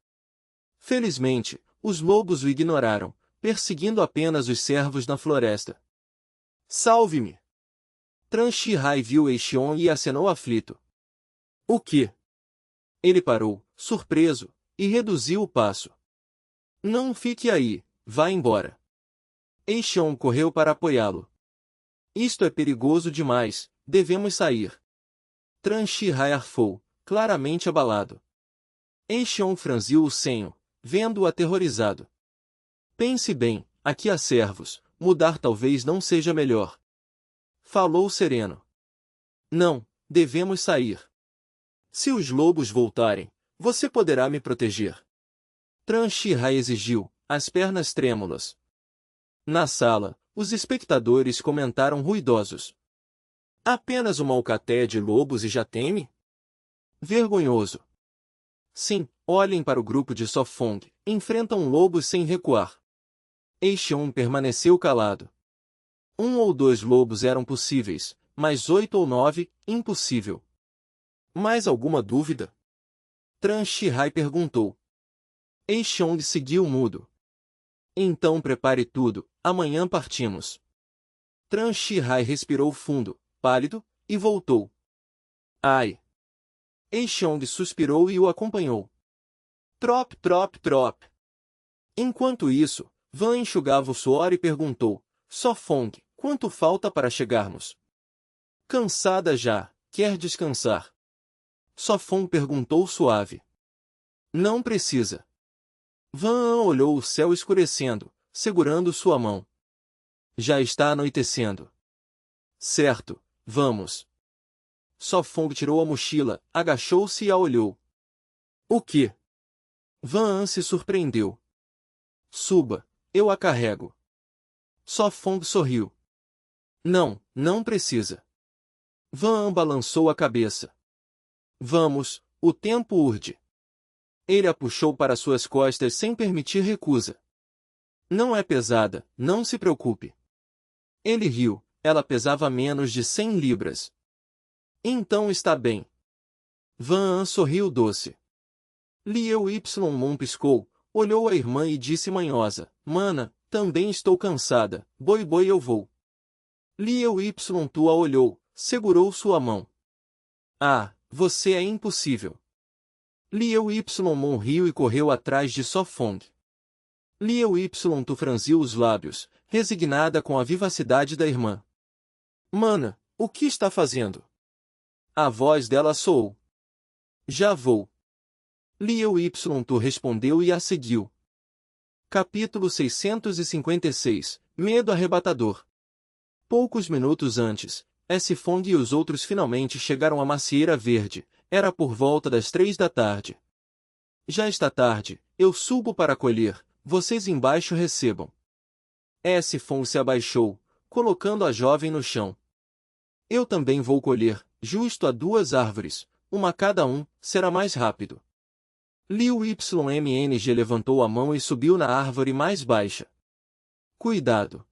Felizmente, os lobos o ignoraram, perseguindo apenas os servos na floresta. Salve-me! Tranchirrai viu Eixion e acenou aflito. O quê? Ele parou, surpreso, e reduziu o passo. Não fique aí, vá embora. Eixion correu para apoiá-lo. Isto é perigoso demais, devemos sair. Tranchirrai arfou, claramente abalado. Eixion franziu o senho, vendo-o aterrorizado. Pense bem, aqui há servos, mudar talvez não seja melhor. Falou sereno. Não, devemos sair. Se os lobos voltarem, você poderá me proteger. Tranchirrai exigiu, as pernas trêmulas. Na sala, os espectadores comentaram ruidosos. Apenas uma alcateia de lobos e já teme? Vergonhoso. Sim, olhem para o grupo de Sofong, enfrentam lobos sem recuar. Eixion permaneceu calado. 1 ou 2 lobos eram possíveis, mas 8 ou 9, impossível. Mais alguma dúvida? Tranchirrai perguntou. Eixion seguiu mudo. Então prepare tudo, amanhã partimos. Tranchirrai respirou fundo, pálido, e voltou. Ai! Eixion suspirou e o acompanhou. Trop, trop, trop. Enquanto isso, Van enxugava o suor e perguntou, Sofong, quanto falta para chegarmos? Cansada já, quer descansar? Sofong perguntou suave. Não precisa. Van olhou o céu escurecendo, segurando sua mão. Já está anoitecendo. Certo, vamos. Sofong tirou a mochila, agachou-se e a olhou. O quê? Van se surpreendeu. Suba, eu a carrego. Sofong sorriu. Não, não precisa. Van balançou a cabeça. Vamos, o tempo urge. Ele a puxou para suas costas sem permitir recusa. Não é pesada, não se preocupe. Ele riu, ela pesava menos de 100 libras. Então está bem. Van sorriu doce. Liu Mon piscou, olhou a irmã e disse manhosa, Mana, também estou cansada, boi boi eu vou. Liu Tu a olhou, segurou sua mão. Ah, você é impossível. Liu Mon riu e correu atrás de Sofong. Liu Tu franziu os lábios, resignada com a vivacidade da irmã. Mana, o que está fazendo? A voz dela soou. Já vou. Liu Tu respondeu e a seguiu. Capítulo 656, Medo arrebatador. Poucos minutos antes, Fong e os outros finalmente chegaram à macieira verde, era por volta das 3 da tarde. Já está tarde, eu subo para colher, vocês embaixo recebam. Fong se abaixou, colocando a jovem no chão. Eu também vou colher, justo a 2 árvores, uma cada um, será mais rápido. Liu Mng levantou a mão e subiu na árvore mais baixa. Cuidado.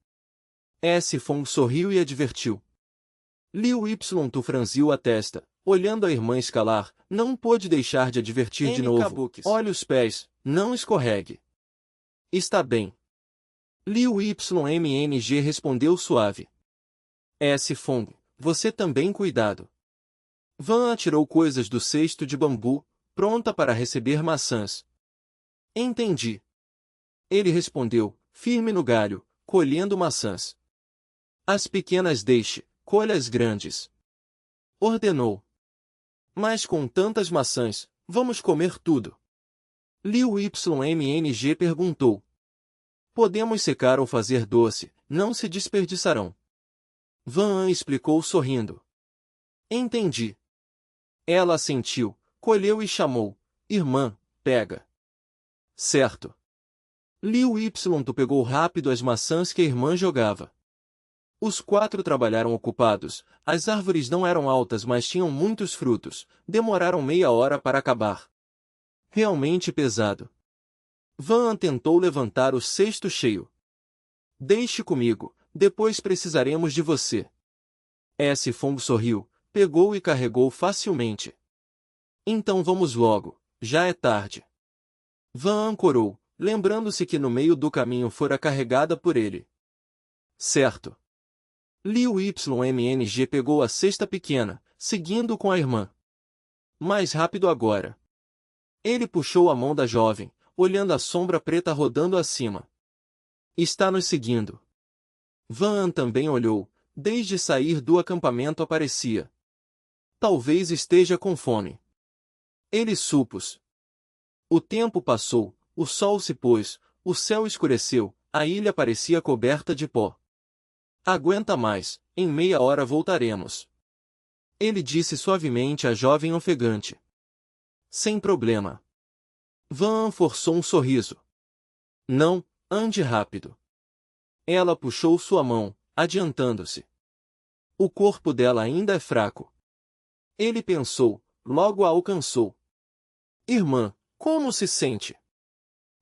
Fong sorriu e advertiu. Liu Tu franziu a testa, olhando a irmã escalar, não pôde deixar de advertir de novo. Kabuki. Olhe os pés, não escorregue. Está bem. Liu Mng respondeu suave. Fong, você também cuidado. Van atirou coisas do cesto de bambu, pronta para receber maçãs. Entendi. Ele respondeu, firme no galho, colhendo maçãs. As pequenas deixe, colha as grandes. Ordenou. Mas com tantas maçãs, vamos comer tudo. Liu Mng perguntou. Podemos secar ou fazer doce, não se desperdiçarão. Van explicou sorrindo. Entendi. Ela assentiu, colheu e chamou. Irmã, pega. Certo. Liu Y tu pegou rápido as maçãs que a irmã jogava. Os 4 trabalharam ocupados, as árvores não eram altas mas tinham muitos frutos, demoraram meia hora para acabar. Realmente pesado. Van tentou levantar o cesto cheio. Deixe comigo, depois precisaremos de você. S. Fong sorriu, pegou e carregou facilmente. Então vamos logo, já é tarde. Van ancorou, lembrando-se que no meio do caminho fora carregada por ele. Certo. Liu Ymmng pegou a cesta pequena, seguindo com a irmã. Mais rápido agora. Ele puxou a mão da jovem, olhando a sombra preta rodando acima. Está nos seguindo. Van também olhou, desde sair do acampamento aparecia. Talvez esteja com fome. Ele supôs. O tempo passou, o sol se pôs, o céu escureceu, a ilha parecia coberta de pó. Aguenta mais, em meia hora voltaremos. Ele disse suavemente à jovem ofegante. Sem problema. Van forçou um sorriso. Não, ande rápido. Ela puxou sua mão, adiantando-se. O corpo dela ainda é fraco. Ele pensou, logo a alcançou. Irmã, como se sente?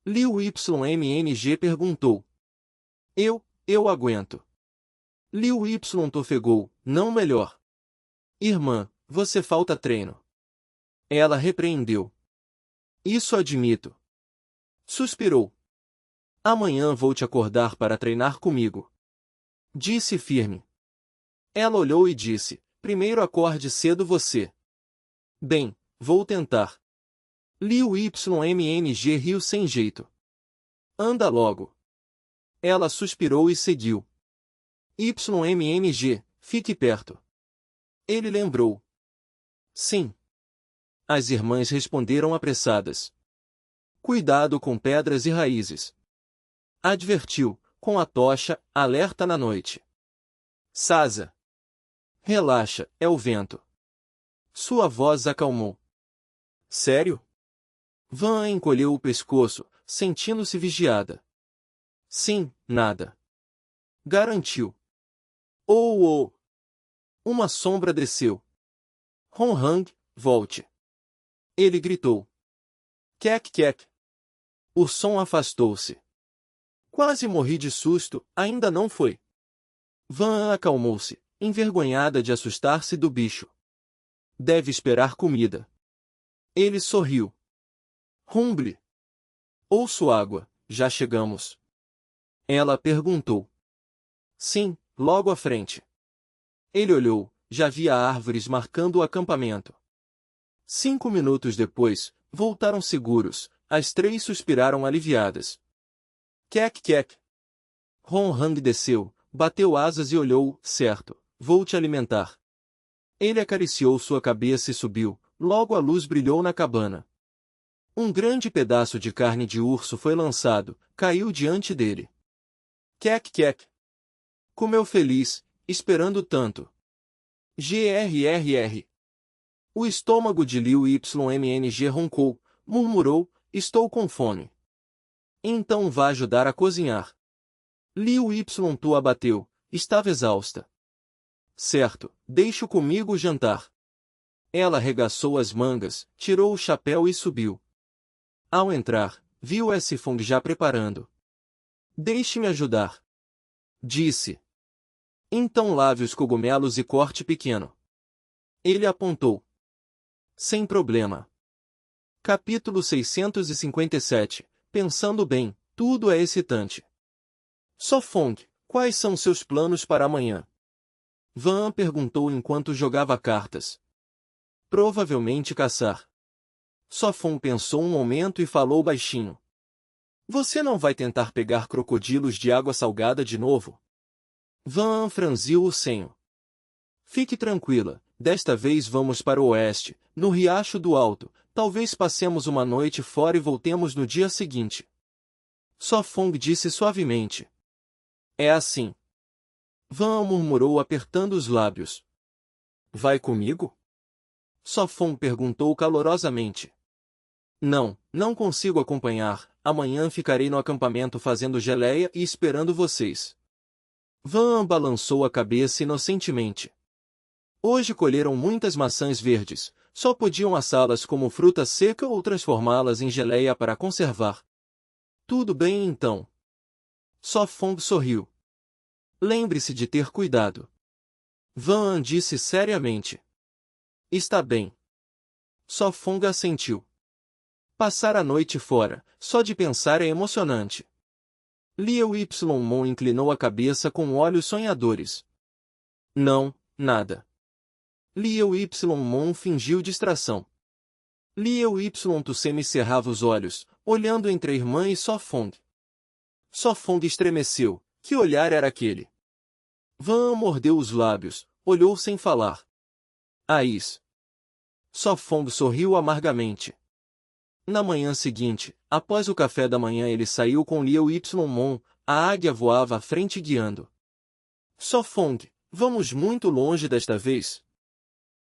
Liu Ymmng perguntou. Eu aguento. Liu Y tofegou, não melhor. Irmã, você falta treino. Ela repreendeu. Isso admito. Suspirou. Amanhã vou te acordar para treinar comigo. Disse firme. Ela olhou e disse, primeiro acorde cedo você. Bem, vou tentar. Liu Ymmng riu sem jeito. Anda logo. Ela suspirou e seguiu. Ymmng, fique perto. Ele lembrou. Sim. As irmãs responderam apressadas. Cuidado com pedras e raízes. Advertiu, com a tocha, alerta na noite. Sasa. Relaxa, é o vento. Sua voz acalmou. Sério? Van encolheu o pescoço, sentindo-se vigiada. Sim, nada. Garantiu. Oh! Uma sombra desceu. Hong, volte. Ele gritou. Quek. O som afastou-se. Quase morri de susto, ainda não foi. Van acalmou-se, envergonhada de assustar-se do bicho. Deve esperar comida. Ele sorriu. Rumble. Ouço água, já chegamos. Ela perguntou. Sim, logo à frente. Ele olhou, já via árvores marcando o acampamento. 5 minutos depois, voltaram seguros, as 3 suspiraram aliviadas. Quek. Hong desceu, bateu asas e olhou, certo, vou te alimentar. Ele acariciou sua cabeça e subiu, logo a luz brilhou na cabana. Um grande pedaço de carne de urso foi lançado, caiu diante dele. Quek. Comeu feliz, esperando tanto. Grrr. O estômago de Liu Ymmng roncou, murmurou, estou com fome. Então vá ajudar a cozinhar. Liu Y tu abateu, estava exausta. Certo, deixe comigo jantar. Ela arregaçou as mangas, tirou o chapéu e subiu. Ao entrar, viu S. Fong já preparando. Deixe-me ajudar. Disse. Então lave os cogumelos e corte pequeno. Ele apontou. Sem problema. Capítulo 657. Pensando bem, tudo é excitante. Sofong, quais são seus planos para amanhã? Van perguntou enquanto jogava cartas. Provavelmente caçar. Sofong pensou um momento e falou baixinho. Você não vai tentar pegar crocodilos de água salgada de novo? Van franziu o senho. Fique tranquila, desta vez vamos para o oeste, no Riacho do Alto, talvez passemos uma noite fora e voltemos no dia seguinte. Sofong disse suavemente. É assim. Van murmurou apertando os lábios. Vai comigo? Sofong perguntou calorosamente. Não consigo acompanhar, amanhã ficarei no acampamento fazendo geleia e esperando vocês. Van balançou a cabeça inocentemente. Hoje colheram muitas maçãs verdes, só podiam assá-las como fruta seca ou transformá-las em geleia para conservar. Tudo bem então. Só Fong sorriu. Lembre-se de ter cuidado. Van disse seriamente. Está bem. Só Fong assentiu. Passar a noite fora, só de pensar é emocionante. Liu Ypsilon inclinou a cabeça com olhos sonhadores. Não, nada. Liu Ypsilon fingiu distração. Liu Y semicerrava os olhos, olhando entre a irmã e Sofong. Sofong estremeceu. Que olhar era aquele? Van mordeu os lábios, olhou sem falar. Ais. Sofong sorriu amargamente. Na manhã seguinte, após o café da manhã ele saiu com Liu Ypsilon, a águia voava à frente guiando. Sofong, vamos muito longe desta vez?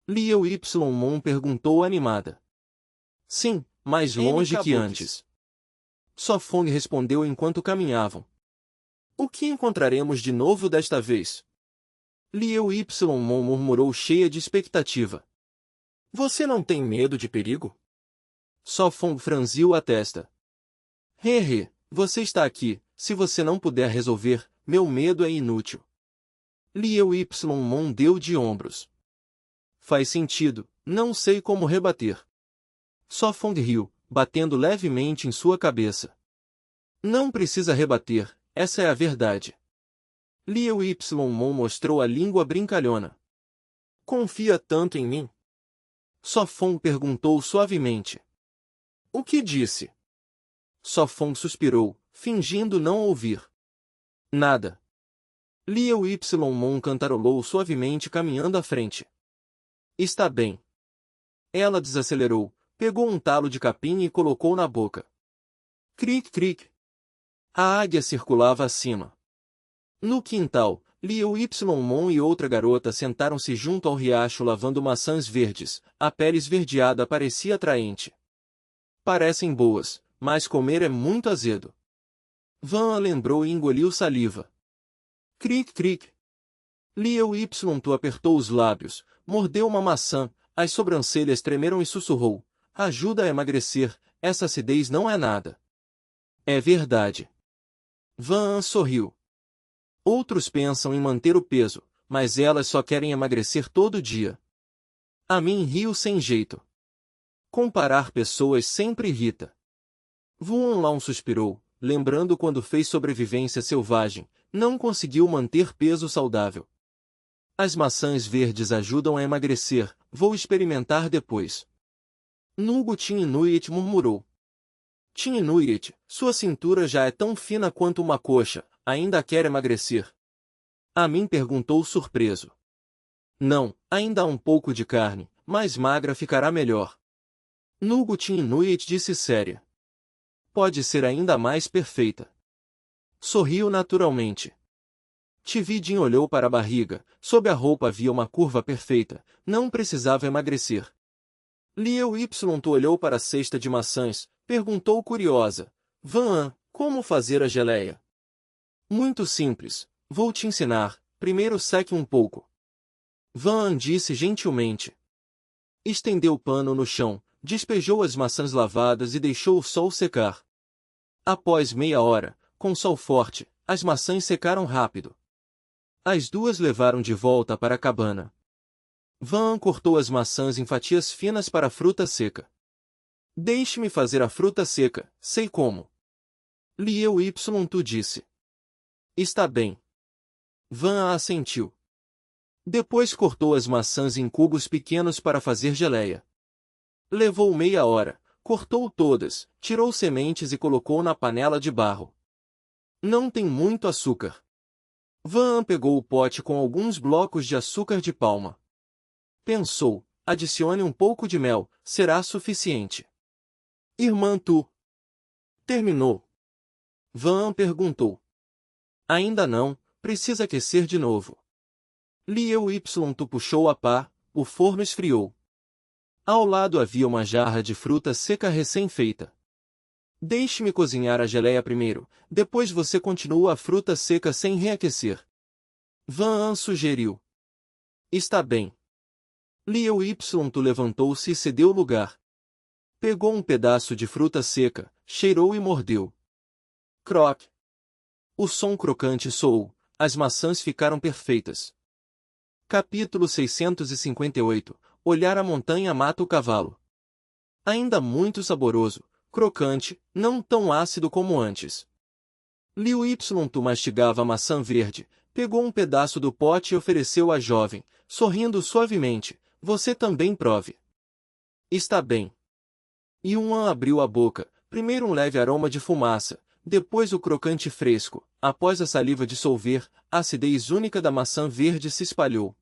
Liu Ypsilon perguntou animada. Sim, mais longe que antes. Sofong respondeu enquanto caminhavam. O que encontraremos de novo desta vez? Liu Ypsilon murmurou cheia de expectativa. Você não tem medo de perigo? Sofong franziu a testa. Hehe, você está aqui, se você não puder resolver, meu medo é inútil. Liu Ypsilon deu de ombros. Faz sentido, não sei como rebater. Sofong riu, batendo levemente em sua cabeça. Não precisa rebater, essa é a verdade. Liu Ypsilon mostrou a língua brincalhona. Confia tanto em mim? Sofong perguntou suavemente. O que disse? Sofong suspirou, fingindo não ouvir. Nada. Liu Ypsilon cantarolou suavemente caminhando à frente. Está bem. Ela desacelerou, pegou um talo de capim e colocou na boca. Cric, cric. A águia circulava acima. No quintal, Liu Ypsilon e outra garota sentaram-se junto ao riacho lavando maçãs verdes. A pele esverdeada parecia atraente. Parecem boas, mas comer é muito azedo. Van a lembrou e engoliu saliva. Cric, cric. Liu Y apertou os lábios, mordeu uma maçã, as sobrancelhas tremeram e sussurrou. Ajuda a emagrecer, essa acidez não é nada. É verdade. Van sorriu. Outros pensam em manter o peso, mas elas só querem emagrecer todo dia. A mim riu sem jeito. Comparar pessoas sempre irrita. Vuan Lao suspirou, lembrando quando fez sobrevivência selvagem, não conseguiu manter peso saudável. As maçãs verdes ajudam a emagrecer, vou experimentar depois. Nugu Tin Inuit murmurou. Tin Inuit, sua cintura já é tão fina quanto uma coxa, ainda quer emagrecer? Amin perguntou surpreso. Não, ainda há um pouco de carne, mais magra ficará melhor. Nugu Tin Inuit disse séria. Pode ser ainda mais perfeita. Sorriu naturalmente. Tividin olhou para a barriga, sob a roupa havia uma curva perfeita, não precisava emagrecer. Liu Y olhou para a cesta de maçãs, perguntou curiosa. Van, como fazer a geleia? Muito simples, vou te ensinar, primeiro seque um pouco. Van disse gentilmente. Estendeu o pano no chão, despejou as maçãs lavadas e deixou o sol secar. Após meia hora, com sol forte, as maçãs secaram rápido. As duas levaram de volta para a cabana. Van cortou as maçãs em fatias finas para a fruta seca. Deixe-me fazer a fruta seca, sei como. Liu Y disse. Está bem. Van assentiu. Depois cortou as maçãs em cubos pequenos para fazer geleia. Levou meia hora, cortou todas, tirou sementes e colocou na panela de barro. Não tem muito açúcar. Van pegou o pote com alguns blocos de açúcar de palma. Pensou, adicione um pouco de mel, será suficiente. Irmã Tu. Terminou? Van perguntou. Ainda não, precisa aquecer de novo. Liu Y puxou a pá, o forno esfriou. Ao lado havia uma jarra de fruta seca recém-feita. Deixe-me cozinhar a geleia primeiro, depois você continua a fruta seca sem reaquecer. Van An sugeriu. Está bem. Liu Y tu levantou-se e cedeu lugar. Pegou um pedaço de fruta seca, cheirou e mordeu. Croc. O som crocante soou, as maçãs ficaram perfeitas. Capítulo 658. Olhar a montanha mata o cavalo. Ainda muito saboroso, crocante, não tão ácido como antes. Liu Y tu mastigava a maçã verde, pegou um pedaço do pote e ofereceu à jovem, sorrindo suavemente, você também prove. Está bem. Yuan abriu a boca, primeiro um leve aroma de fumaça, depois o crocante fresco, após a saliva dissolver, a acidez única da maçã verde se espalhou.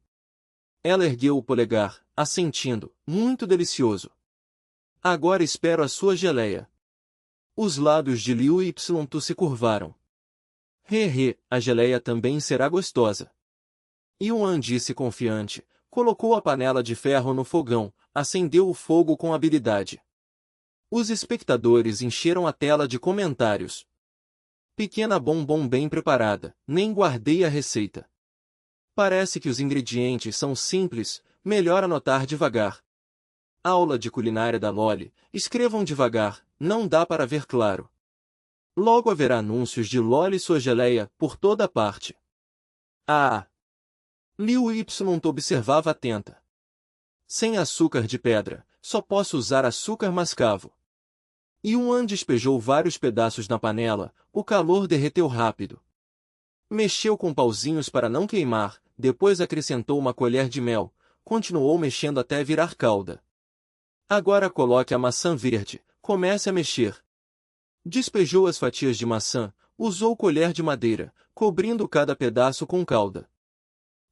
Ela ergueu o polegar, assentindo, muito delicioso. Agora espero a sua geleia. Os lábios de Liu Y tu se curvaram. A geleia também será gostosa. Yuan disse confiante, colocou a panela de ferro no fogão, acendeu o fogo com habilidade. Os espectadores encheram a tela de comentários. Pequena bombom bem preparada, nem guardei a receita. Parece que os ingredientes são simples, melhor anotar devagar. Aula de culinária da Loli, escrevam devagar, não dá para ver claro. Logo haverá anúncios de Loli e sua geleia, por toda parte. Ah! Liu Y tu observava atenta. Sem açúcar de pedra, só posso usar açúcar mascavo. Yuan despejou vários pedaços na panela, o calor derreteu rápido. Mexeu com pauzinhos para não queimar, depois acrescentou uma colher de mel, continuou mexendo até virar calda. Agora coloque a maçã verde, comece a mexer. Despejou as fatias de maçã, usou colher de madeira, cobrindo cada pedaço com calda.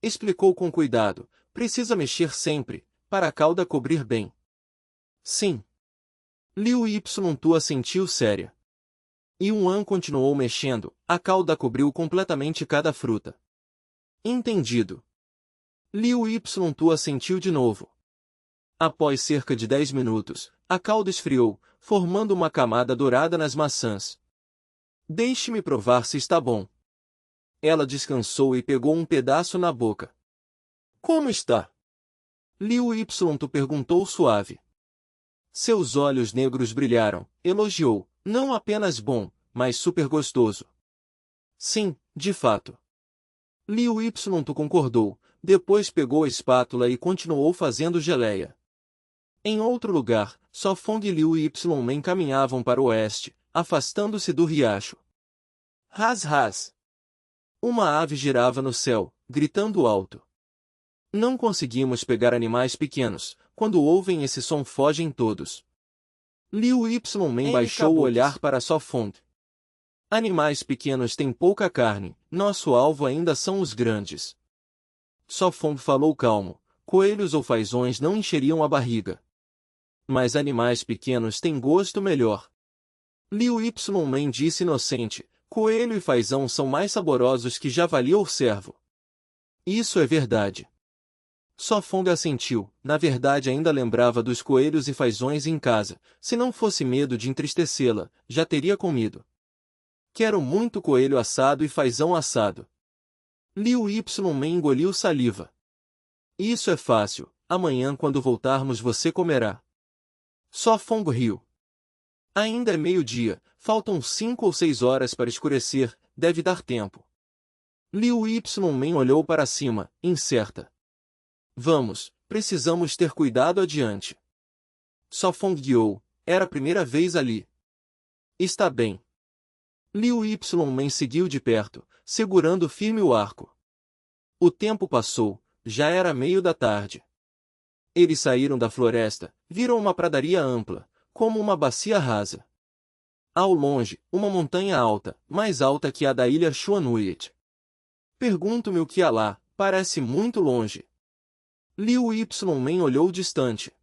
Explicou com cuidado, precisa mexer sempre, para a calda cobrir bem. Sim. Liu Y tu assentiu séria. Yuan continuou mexendo, a calda cobriu completamente cada fruta. Entendido. Liu Y tu assentiu de novo. Após cerca de 10 minutos, a calda esfriou, formando uma camada dourada nas maçãs. Deixe-me provar se está bom. Ela descansou e pegou um pedaço na boca. Como está? Liu Y tu perguntou suave. Seus olhos negros brilharam, elogiou, não apenas bom, mas super gostoso. Sim, de fato. Liu Y tu concordou, depois pegou a espátula e continuou fazendo geleia. Em outro lugar, Só Fong e Liu Y caminhavam para o oeste, afastando-se do riacho. Ras ras! Uma ave girava no céu, gritando alto. Não conseguimos pegar animais pequenos, quando ouvem esse som fogem todos. Liu Y baixou o olhar para Só Fong. Animais pequenos têm pouca carne, nosso alvo ainda são os grandes. Só Fong falou calmo, coelhos ou fazões não encheriam a barriga. Mas animais pequenos têm gosto melhor. Liu Y disse inocente, coelho e fazão são mais saborosos que javali ou cervo. Isso é verdade. Só Fong assentiu, na verdade ainda lembrava dos coelhos e fazões em casa, se não fosse medo de entristecê-la, já teria comido. Quero muito coelho assado e fazão assado. Liu Y engoliu saliva. Isso é fácil, amanhã quando voltarmos você comerá. Só Fong riu. Ainda é meio-dia, faltam 5 ou 6 horas para escurecer, deve dar tempo. Liu Y olhou para cima, incerta. Vamos, precisamos ter cuidado adiante. Só Fong guiou, era a primeira vez ali. Está bem. Liu Y seguiu de perto, segurando firme o arco. O tempo passou, já era meio da tarde. Eles saíram da floresta, viram uma pradaria ampla, como uma bacia rasa. Ao longe, uma montanha alta, mais alta que a da ilha Xuanuyet. Pergunto-me o que há lá, parece muito longe. Liu Y olhou distante.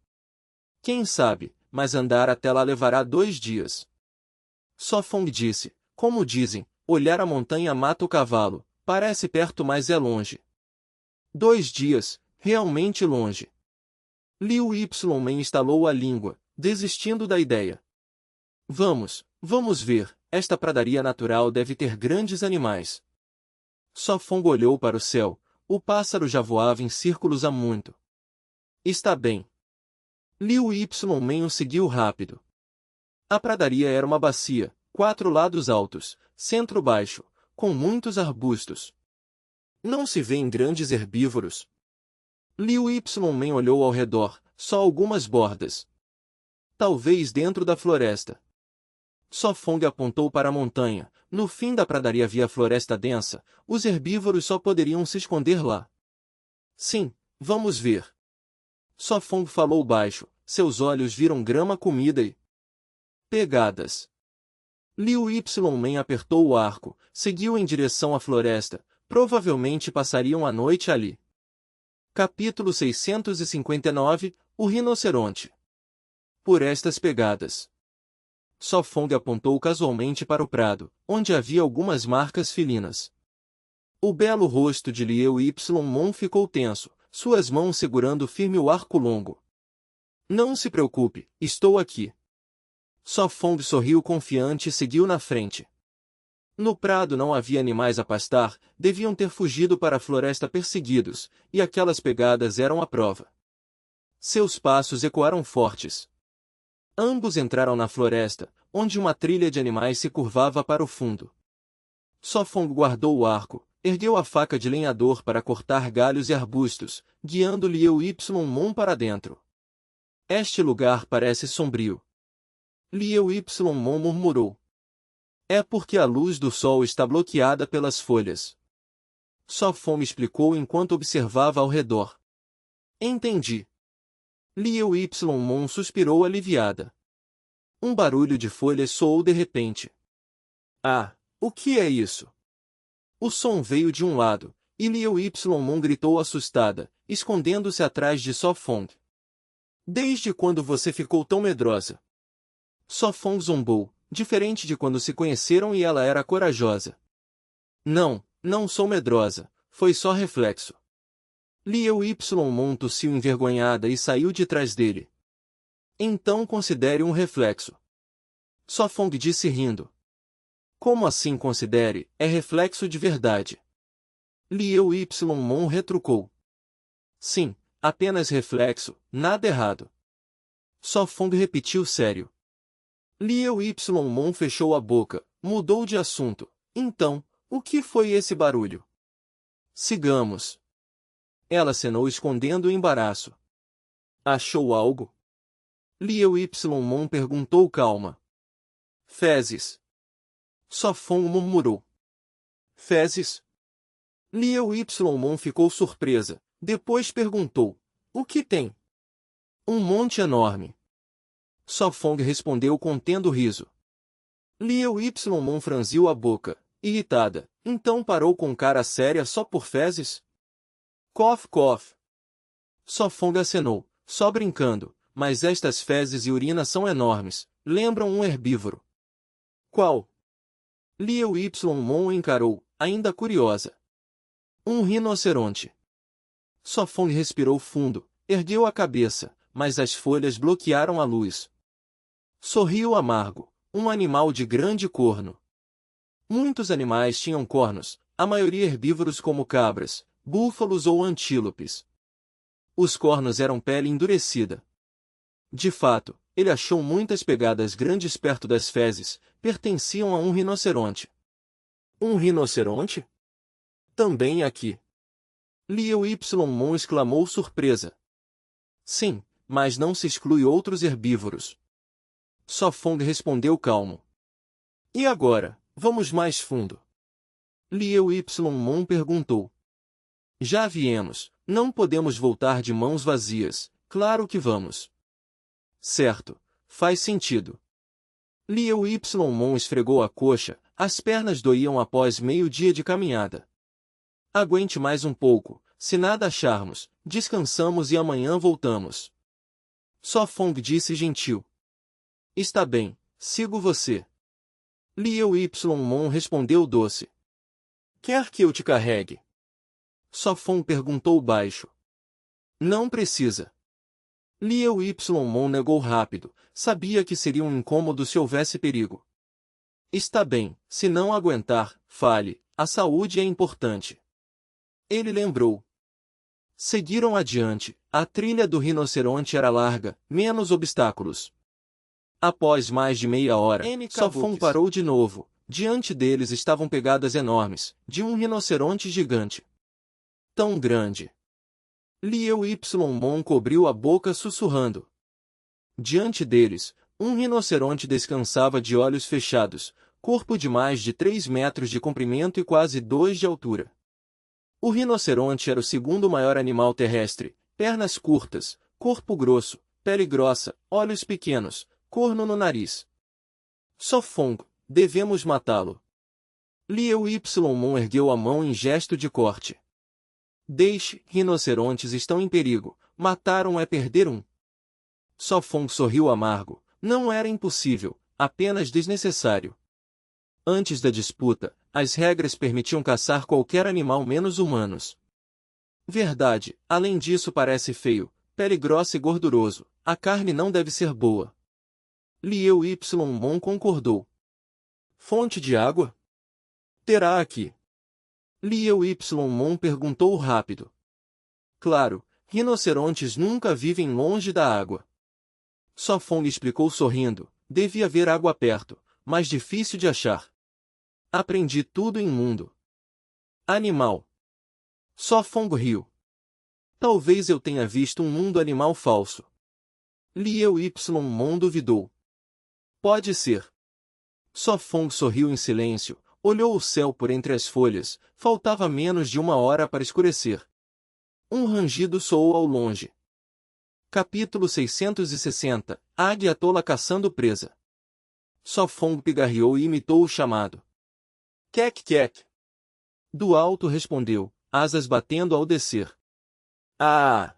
Quem sabe, mas andar até lá levará 2 dias. Só Fong disse, como dizem, olhar a montanha mata o cavalo, parece perto mas é longe. 2 dias, realmente longe. Liu Y estalou a língua, desistindo da ideia. Vamos, Vamos ver, esta pradaria natural deve ter grandes animais. Sofong olhou para o céu, o pássaro já voava em círculos há muito. Está bem. Liu Ymen o seguiu rápido. A pradaria era uma bacia, 4 lados altos, centro baixo, com muitos arbustos. Não se vêem grandes herbívoros. Liu Ymen olhou ao redor, só algumas bordas. Talvez dentro da floresta. Sofong apontou para a montanha. No fim da pradaria havia floresta densa, os herbívoros só poderiam se esconder lá. Sim, vamos ver. Sofong falou baixo, seus olhos viram grama, comida e pegadas. Liu Ymen apertou o arco, seguiu em direção à floresta, provavelmente passariam a noite ali. Capítulo 659, o rinoceronte. Por estas pegadas. Sofong apontou casualmente para o prado, onde havia algumas marcas felinas. O belo rosto de Liu Ymen ficou tenso, suas mãos segurando firme o arco longo. Não se preocupe, estou aqui. Sofong sorriu confiante e seguiu na frente. No prado não havia animais a pastar, deviam ter fugido para a floresta perseguidos, e aquelas pegadas eram a prova. Seus passos ecoaram fortes. Ambos entraram na floresta, onde uma trilha de animais se curvava para o fundo. Sofong guardou o arco, ergueu a faca de lenhador para cortar galhos e arbustos, guiando Liu Ymen para dentro. Este lugar parece sombrio. Liu Ymen murmurou. É porque a luz do sol está bloqueada pelas folhas. Sofong explicou enquanto observava ao redor. Entendi. Liu Ymen suspirou aliviada. Um barulho de folhas soou de repente. Ah, o que é isso? O som veio de um lado, e Liu Ymen gritou assustada, escondendo-se atrás de Sofong. Desde quando você ficou tão medrosa? Sofong zombou, diferente de quando se conheceram e ela era corajosa. Não sou medrosa, foi só reflexo. Liu Ymen tossiu envergonhada e saiu de trás dele. Então considere um reflexo. Sofong disse rindo. Como assim considere? É reflexo de verdade. Liu Ymen retrucou. Sim, apenas reflexo, nada errado. Sofong repetiu sério. Liu Ymen fechou a boca, mudou de assunto. Então, o que foi esse barulho? Sigamos. Ela acenou escondendo o embaraço. Achou algo? Liu Ymen perguntou calma. Fezes. Sofong murmurou. Fezes? Liu Ymen ficou surpresa, depois perguntou. O que tem? Um monte enorme. Sofong respondeu contendo riso. Liu Ymen franziu a boca, irritada, então parou com cara séria só por fezes? Cof, cof. Sofong acenou, só brincando, mas estas fezes e urina são enormes, lembram um herbívoro. Qual? Liu Ymen encarou, ainda curiosa. Um rinoceronte. Sofong respirou fundo, ergueu a cabeça, mas as folhas bloquearam a luz. Sorriu amargo, um animal de grande corno. Muitos animais tinham cornos, a maioria herbívoros como cabras, búfalos ou antílopes. Os cornos eram pele endurecida. De fato, ele achou muitas pegadas grandes perto das fezes, pertenciam a um rinoceronte. Um rinoceronte? Também aqui. Liu Ymen exclamou surpresa. Sim, mas não se exclui outros herbívoros. Sofong respondeu calmo. E agora, vamos mais fundo. Liu Ymen perguntou. Já viemos, não podemos voltar de mãos vazias, claro que vamos. Certo, faz sentido. Liu Ymen esfregou a coxa, as pernas doíam após meio-dia de caminhada. Aguente mais um pouco, se nada acharmos, descansamos e amanhã voltamos. Sofong disse gentil. Está bem, sigo você. Liu Ymen respondeu doce. Quer que eu te carregue? Sofong perguntou baixo. Não precisa. Liu Ymen negou rápido, sabia que seria um incômodo se houvesse perigo. Está bem, se não aguentar, fale, a saúde é importante. Ele lembrou. Seguiram adiante, a trilha do rinoceronte era larga, menos obstáculos. Após mais de meia hora, Sofon parou de novo. Diante deles estavam pegadas enormes, de um rinoceronte gigante. Tão grande. Liu Ypsilon cobriu a boca sussurrando. Diante deles, um rinoceronte descansava de olhos fechados, corpo de mais de 3 metros de comprimento e quase 2 de altura. O rinoceronte era o segundo maior animal terrestre, pernas curtas, corpo grosso, pele grossa, olhos pequenos, corno no nariz. Sofon, devemos matá-lo. Liu Ypsilon ergueu a mão em gesto de corte. Deixe, rinocerontes estão em perigo, matar um é perder um. Sofon sorriu amargo, não era impossível, apenas desnecessário. Antes da disputa, as regras permitiam caçar qualquer animal menos humanos. Verdade, além disso parece feio, pele grossa e gorduroso, a carne não deve ser boa. Liu Ypsilon concordou. Fonte de água? Terá aqui. Liu Ypsilon perguntou rápido. Claro, rinocerontes nunca vivem longe da água. Sofon explicou sorrindo, devia haver água perto, mas difícil de achar. Aprendi tudo em mundo. Animal. Sofon riu. Talvez eu tenha visto um mundo animal falso. Liu Ypsilon duvidou. Pode ser. Sofon sorriu em silêncio, olhou o céu por entre as folhas, faltava menos de 1 hora para escurecer. Um rangido soou ao longe. Capítulo 660, Águia tola caçando presa. Sofon pigarreou e imitou o chamado. Quec, quec. Do alto respondeu, asas batendo ao descer. Ah!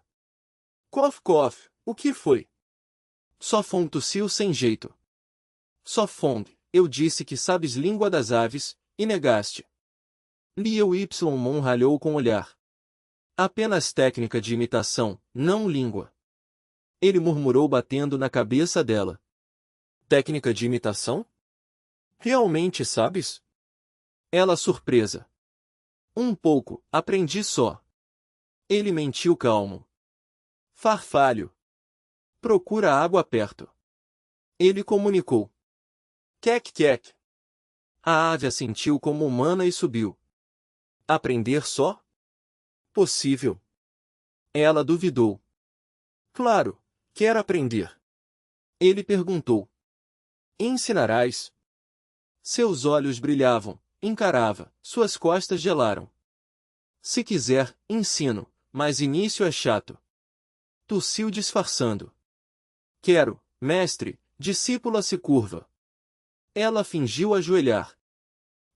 Cof, cof, o que foi? Sofon tossiu sem jeito. Sofon, eu disse que sabes língua das aves, e negaste. Liu Ypsilon ralhou com o olhar. Apenas técnica de imitação, não língua. Ele murmurou batendo na cabeça dela. Técnica de imitação? Realmente sabes? Ela surpresa. Um pouco, aprendi só. Ele mentiu calmo. Farfalho. Procura água perto. Ele comunicou. Quec, quec. A ave assentiu como humana e subiu. Aprender só? Possível. Ela duvidou. Claro, quer aprender. Ele perguntou. Ensinarás? Seus olhos brilhavam, encarava, suas costas gelaram. Se quiser, ensino, mas início é chato. Tossiu disfarçando. Quero, mestre, discípula se curva. Ela fingiu ajoelhar.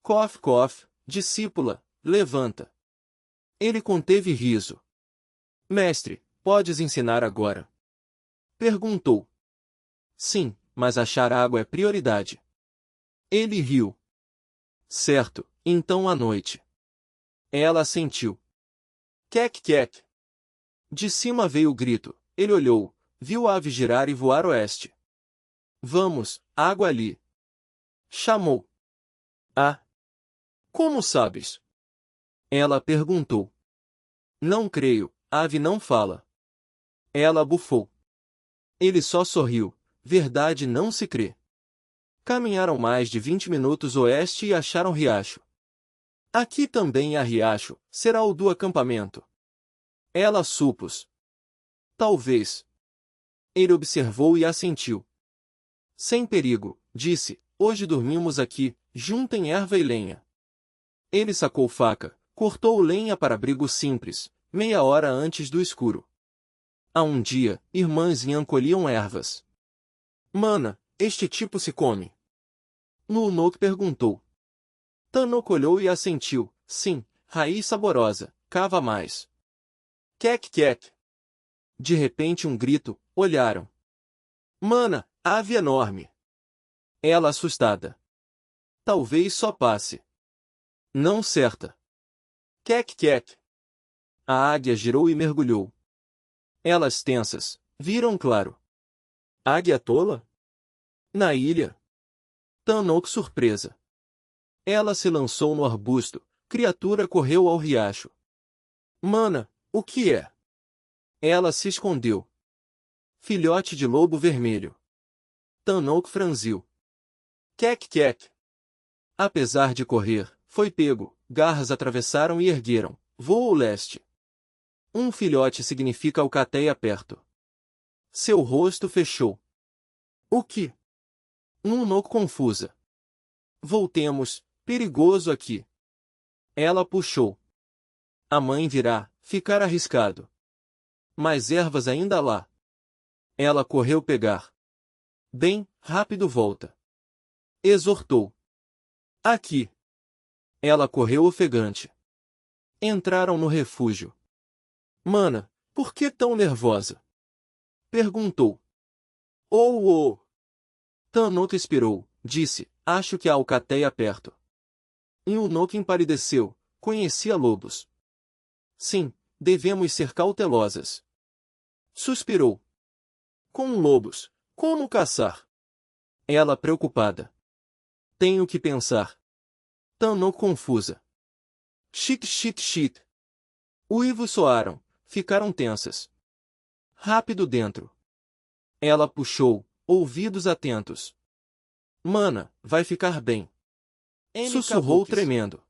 Cof, cof, discípula, levanta. Ele conteve riso. Mestre, podes ensinar agora? Perguntou. Sim, mas achar água é prioridade. Ele riu. Certo, então à noite. Ela assentiu. Quec, quec. De cima veio o grito. Ele olhou, viu a ave girar e voar oeste. Vamos, água ali. Chamou. Ah. Como sabes? Ela perguntou. Não creio, a ave não fala. Ela bufou. Ele só sorriu. Verdade não se crê. Caminharam mais de 20 minutos oeste e acharam riacho. Aqui também há riacho, será o do acampamento. Ela supôs. Talvez. Ele observou e assentiu. Sem perigo, disse, hoje dormimos aqui, juntem erva e lenha. Ele sacou faca, cortou lenha para abrigo simples, meia hora antes do escuro. Há um dia, irmãs Yan colhiam ervas. Mana, este tipo se come? Nunok perguntou. Tanok olhou e assentiu, sim, raiz saborosa, cava mais. Quec, quec. De repente um grito, olharam. Mana, ave enorme. Ela assustada. Talvez só passe. Não certa. Quec, quec. A águia girou e mergulhou. Elas tensas, viram claro. Águia tola? Na ilha? Tanoco surpresa. Ela se lançou no arbusto. Criatura correu ao riacho. Mana, o que é? Ela se escondeu. Filhote de lobo vermelho. Tanoco franziu. Quec, quec. Apesar de correr, foi pego. Garras atravessaram e ergueram. Voou leste. Um filhote significa alcateia perto. Seu rosto fechou. O que? Noco confusa. Voltemos, perigoso aqui. Ela puxou. A mãe virá, ficar arriscado. Mas ervas ainda lá. Ela correu pegar. Bem, rápido volta. Exortou. Aqui. Ela correu ofegante. Entraram no refúgio. Mana, por que tão nervosa? Perguntou. Oh. Tanoco expirou, disse, acho que há alcateia perto. Noco empalideceu, conhecia lobos. Sim, devemos ser cautelosas. Suspirou. Com lobos, como caçar? Ela preocupada. Tenho que pensar. Tanoco confusa. Shit. Uivos soaram, ficaram tensas. Rápido dentro. Ela puxou, ouvidos atentos. Mana, vai ficar bem. Sussurrou tremendo.